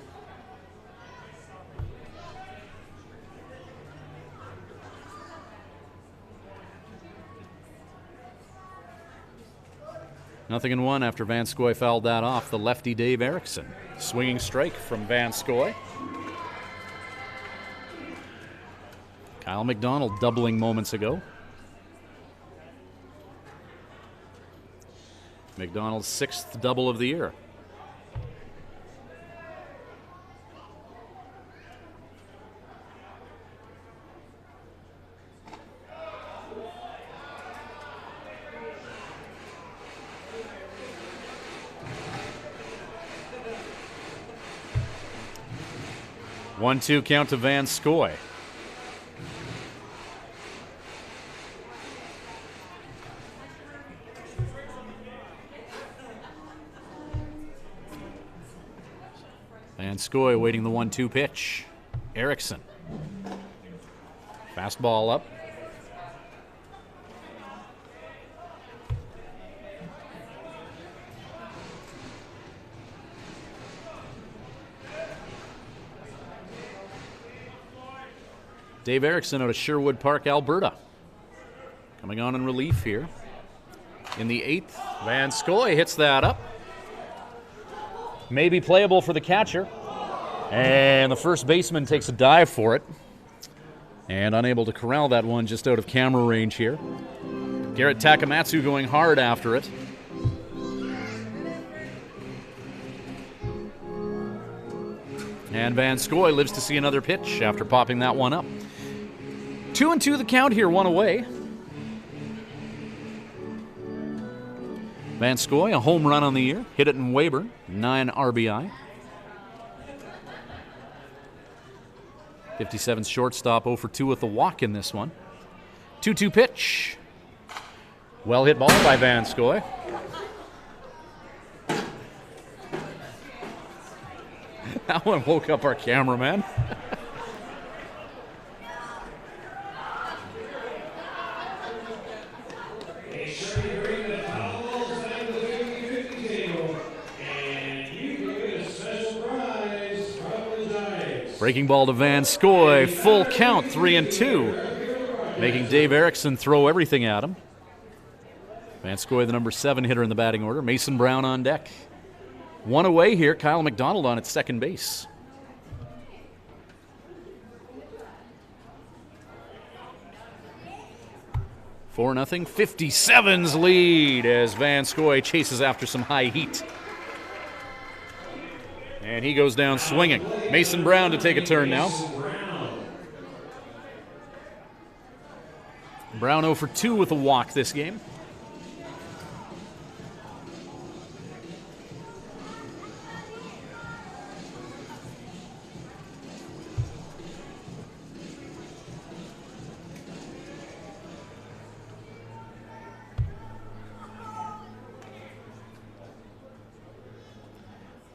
0-1 after Vanscoy fouled that off. The lefty Dave Erickson. Swinging strike from Vanscoy. Kyle McDonald doubling moments ago. McDonald's 6th double of the year. One-two count to Vanscoy. Vanscoy waiting the 1-2 pitch. Erickson. Fastball up. Dave Erickson out of Sherwood Park, Alberta. Coming on in relief here. In the 8th, Vanscoy hits that up. Maybe playable for the catcher. And the first baseman takes a dive for it. And unable to corral that one just out of camera range here. Garrett Takamatsu going hard after it. And Vanscoy lives to see another pitch after popping that one up. 2-2 the count here, one away. Vanscoy, a home run on the year. Hit it in Weyburn, 9 RBI. 57's shortstop 0 for 2 with the walk in this one. 2-2 pitch. Well hit ball by Vanscoy. That one woke up our cameraman. Breaking ball to Vanscoy, full count, 3-2. Making Dave Erickson throw everything at him. Vanscoy, the number 7 hitter in the batting order. Mason Brown on deck. One away here, Kyle McDonald on at second base. Four 0 57's lead as Vanscoy chases after some high heat. And he goes down swinging. Mason Brown to take a turn now. Brown 0 for 2 with a walk this game.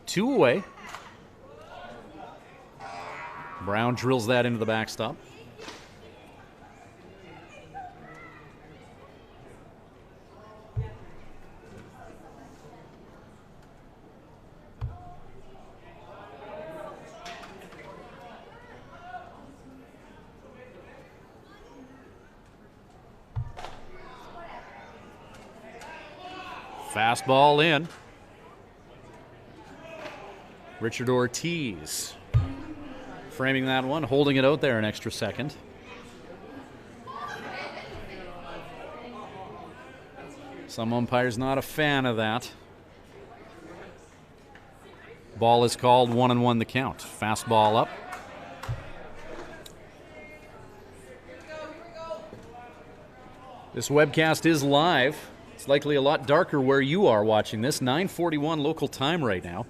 Two away. Brown drills that into the backstop. Fastball in. Richard Ortiz framing that one, holding it out there an extra second. Some umpires not a fan of that. Ball is called, 1-1 the count. Fastball up. This webcast is live. It's likely a lot darker where you are watching this. 9:41 local time right now.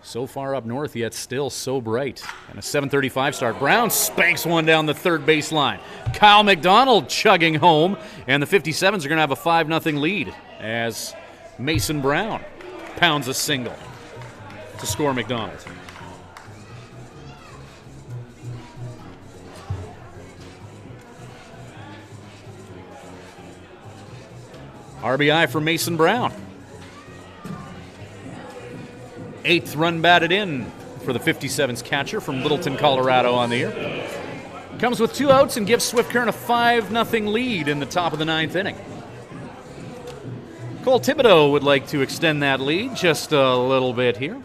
So far up north, yet still so bright. And a 7:35 start. Brown spanks one down the third baseline. Kyle McDonald chugging home. And the 57's are going to have a 5-0 lead as Mason Brown pounds a single to score McDonald. RBI for Mason Brown. 8th run batted in for the 57's catcher from Littleton, Colorado on the year. Comes with 2 outs and gives Swift Current a 5-0 lead in the top of the 9th inning. Cole Thibodeau would like to extend that lead just a little bit here.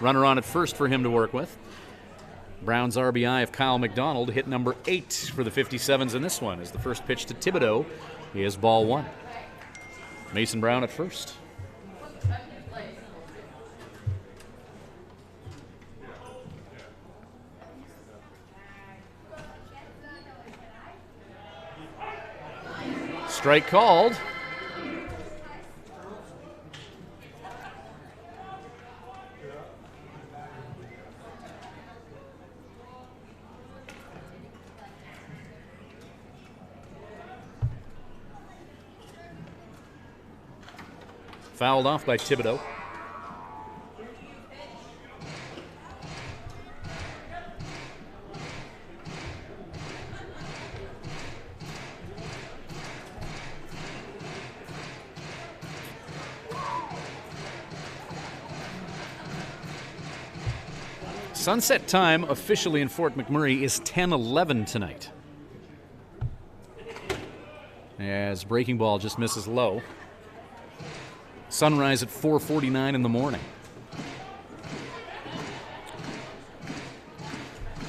Runner on at first for him to work with. Brown's RBI of Kyle McDonald hit number 8 for the 57's in this one as the first pitch to Thibodeau is ball 1. Mason Brown at first. Strike called. Fouled off by Thibodeau. Sunset time officially in Fort McMurray is 10:11 tonight. As breaking ball just misses low. Sunrise at 4:49 in the morning.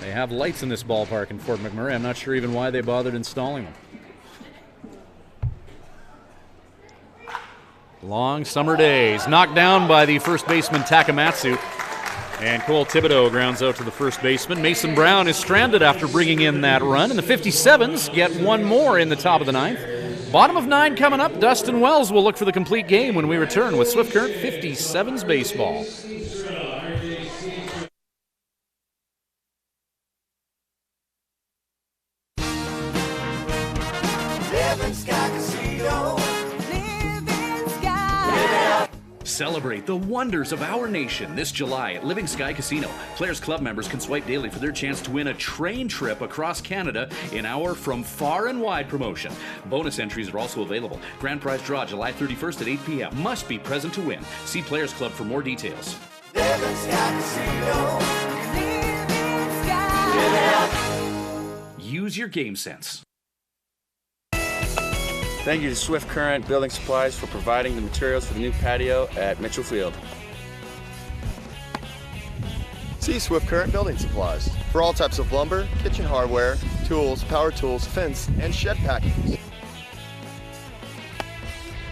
They have lights in this ballpark in Fort McMurray. I'm not sure even why they bothered installing them. Long summer days. Knocked down by the first baseman Takamatsu. And Cole Thibodeau grounds out to the first baseman. Mason Brown is stranded after bringing in that run. And the 57's get one more in the top of the ninth. Bottom of 9 coming up. Dustin Wells will look for the complete game when we return with Swift Current 57's baseball. Celebrate the wonders of our nation this July at Living Sky Casino. Players Club members can swipe daily for their chance to win a train trip across Canada in our From Far and Wide promotion. Bonus entries are also available. Grand prize draw July 31st at 8 p.m. Must be present to win. See Players Club for more details. Living Sky Casino. Living Sky. Use your game sense. Thank you to Swift Current Building Supplies for providing the materials for the new patio at Mitchell Field. See Swift Current Building Supplies for all types of lumber, kitchen hardware, tools, power tools, fence, and shed packages.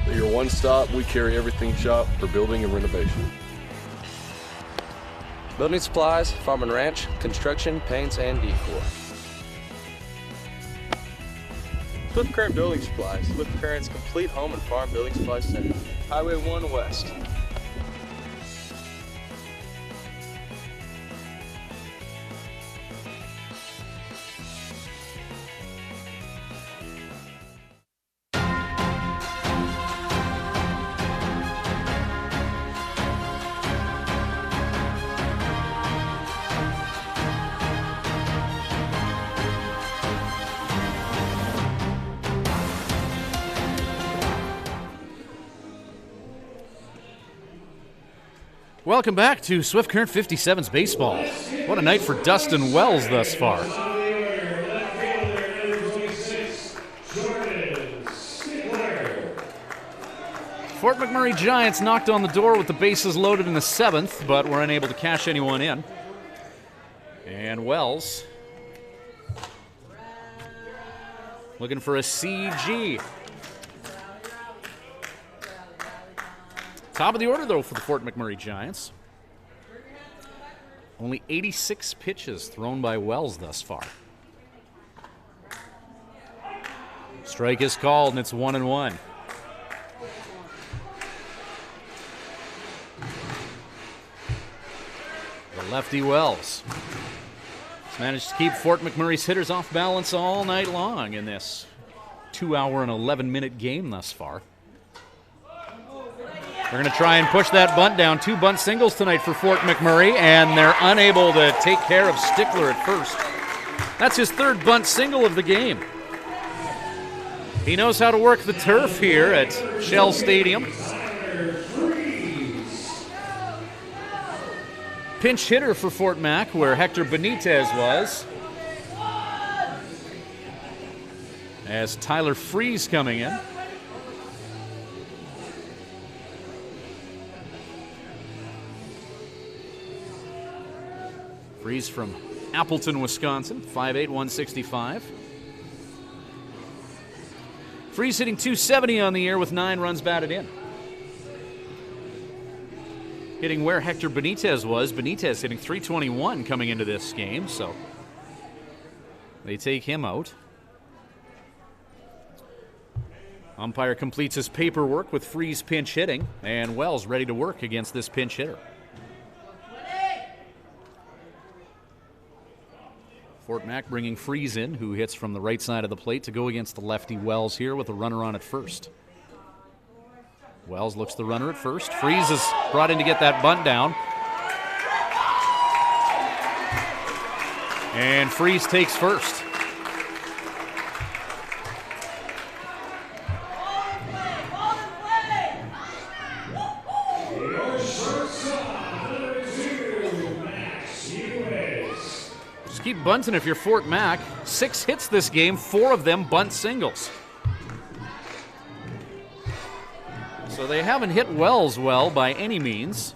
At your one stop, we carry everything shop for building and renovation. Building supplies, farm and ranch, construction, paints, and decor. Swift Current Building Supplies, Swift Current's complete home and farm building supply center. Highway 1 West. Welcome back to Swift Current 57's baseball. What a night for Dustin Wells thus far. Fort McMurray Giants knocked on the door with the bases loaded in the 7th, but were unable to cash anyone in. And Wells looking for a CG. Top of the order, though, for the Fort McMurray Giants. Only 86 pitches thrown by Wells thus far. Strike is called, and it's 1-1. The lefty Wells has managed to keep Fort McMurray's hitters off balance all night long in this 2-hour and 11-minute game thus far. They're going to try and push that bunt down. 2 bunt singles tonight for Fort McMurray, and they're unable to take care of Stickler at first. That's his 3rd bunt single of the game. He knows how to work the turf here at Shell Stadium. Pinch hitter for Fort Mac, where Hector Benitez was. As Tyler Freeze coming in. Freeze from Appleton, Wisconsin, 5'8", 165. Freeze hitting .270 on the year with 9 runs batted in. Hitting where Hector Benitez was. Benitez hitting .321 coming into this game, so they take him out. Umpire completes his paperwork with Freeze pinch hitting, and Wells ready to work against this pinch hitter. Fort Mac bringing Freeze in, who hits from the right side of the plate to go against the lefty Wells here with a runner on at first. Wells looks the runner at first. Freeze is brought in to get that bunt down. And Freeze takes first. Just keep bunting if you're Fort Mac. 6 hits this game, 4 of them bunt singles. So they haven't hit Wells well by any means.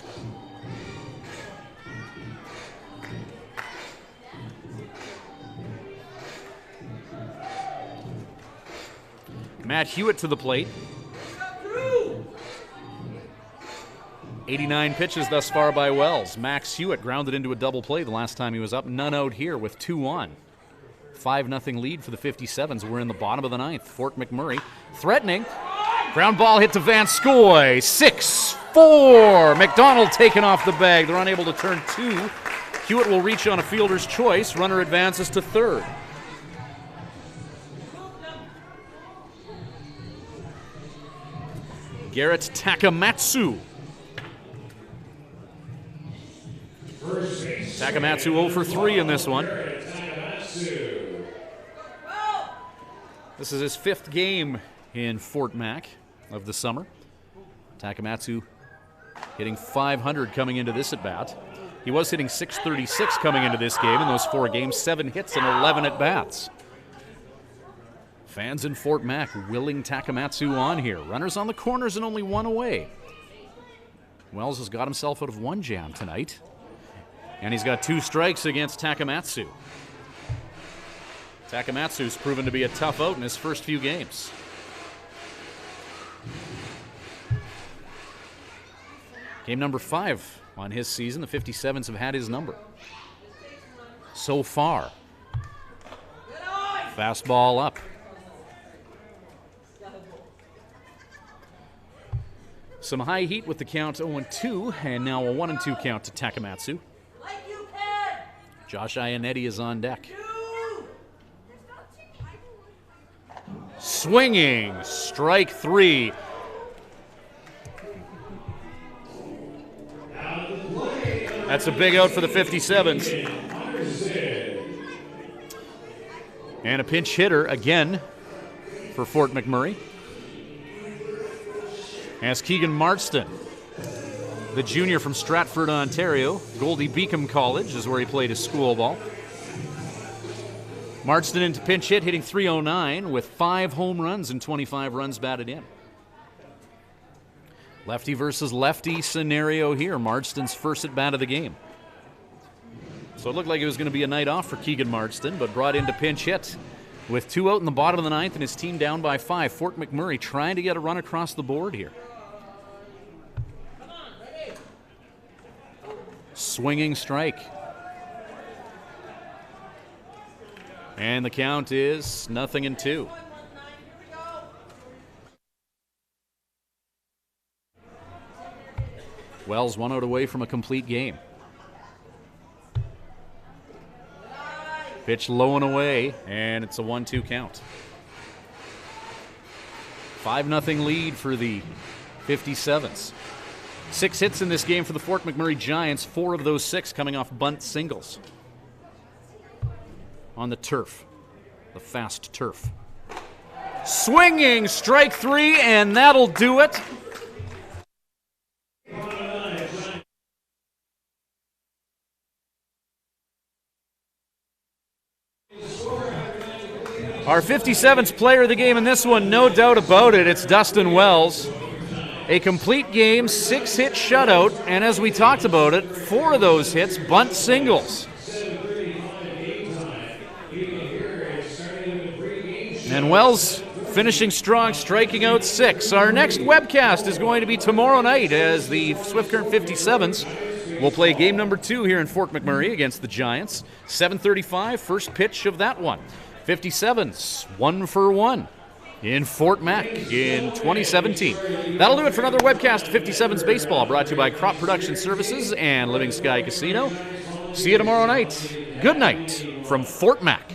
Matt Hewitt to the plate. 89 pitches thus far by Wells. Max Hewitt grounded into a double play the last time he was up. None out here with 2 on. 5-0 lead for the 57's. We're in the bottom of the 9th. Fort McMurray threatening. Ground ball hit to Van Scoy. 6-4. McDonald taken off the bag. They're unable to turn 2. Hewitt will reach on a fielder's choice. Runner advances to third. Garrett Takamatsu. Takamatsu 0 for 3 in this one. This is his 5th game in Fort Mac of the summer. Takamatsu hitting .500 coming into this at-bat. He was hitting .636 coming into this game in those 4 games, 7 hits and 11 at-bats. Fans in Fort Mac willing Takamatsu on here. Runners on the corners and only 1 away. Wells has got himself out of 1 jam tonight. And he's got 2 strikes against Takamatsu. Takamatsu's proven to be a tough out in his first few games. Game number 5 on his season. The 57's have had his number so far. Fastball up. Some high heat with the count 0-2, and now a 1-2 count to Takamatsu. Josh Ionetti is on deck. Swinging, strike 3. That's a big out for the 57's. And a pinch hitter again for Fort McMurray. As Keegan Marston, the junior from Stratford, Ontario. Goldie Beacom College is where he played his school ball. Marston into pinch hit, hitting .309 with 5 home runs and 25 runs batted in. Lefty versus lefty scenario here. Marston's first at bat of the game. So it looked like it was going to be a night off for Keegan Marston, but brought into pinch hit with 2 out in the bottom of the 9th and his team down by 5. Fort McMurray trying to get a run across the board here. Swinging strike. And the count is 0-2. Wells 1 out away from a complete game. Pitch low and away, and it's a 1-2 count. 5-0 lead for the 57's. 6 hits in this game for the Fort McMurray Giants, 4 of those 6 coming off bunt singles. On the turf, the fast turf. Swinging, strike 3, and that'll do it. Our 57's player of the game in this one, no doubt about it, it's Dustin Wells. A complete game, 6-hit shutout, and as we talked about it, 4 of those hits bunt singles. And Wells finishing strong, striking out 6. Our next webcast is going to be tomorrow night as the Swift Current 57's will play game number 2 here in Fort McMurray against the Giants. 7:35, first pitch of that one. 57's 1-for-1 in Fort Mac in 2017. That'll do it for another webcast of 57's Baseball, brought to you by Crop Production Services and Living Sky Casino. See you tomorrow night. Good night from Fort Mac.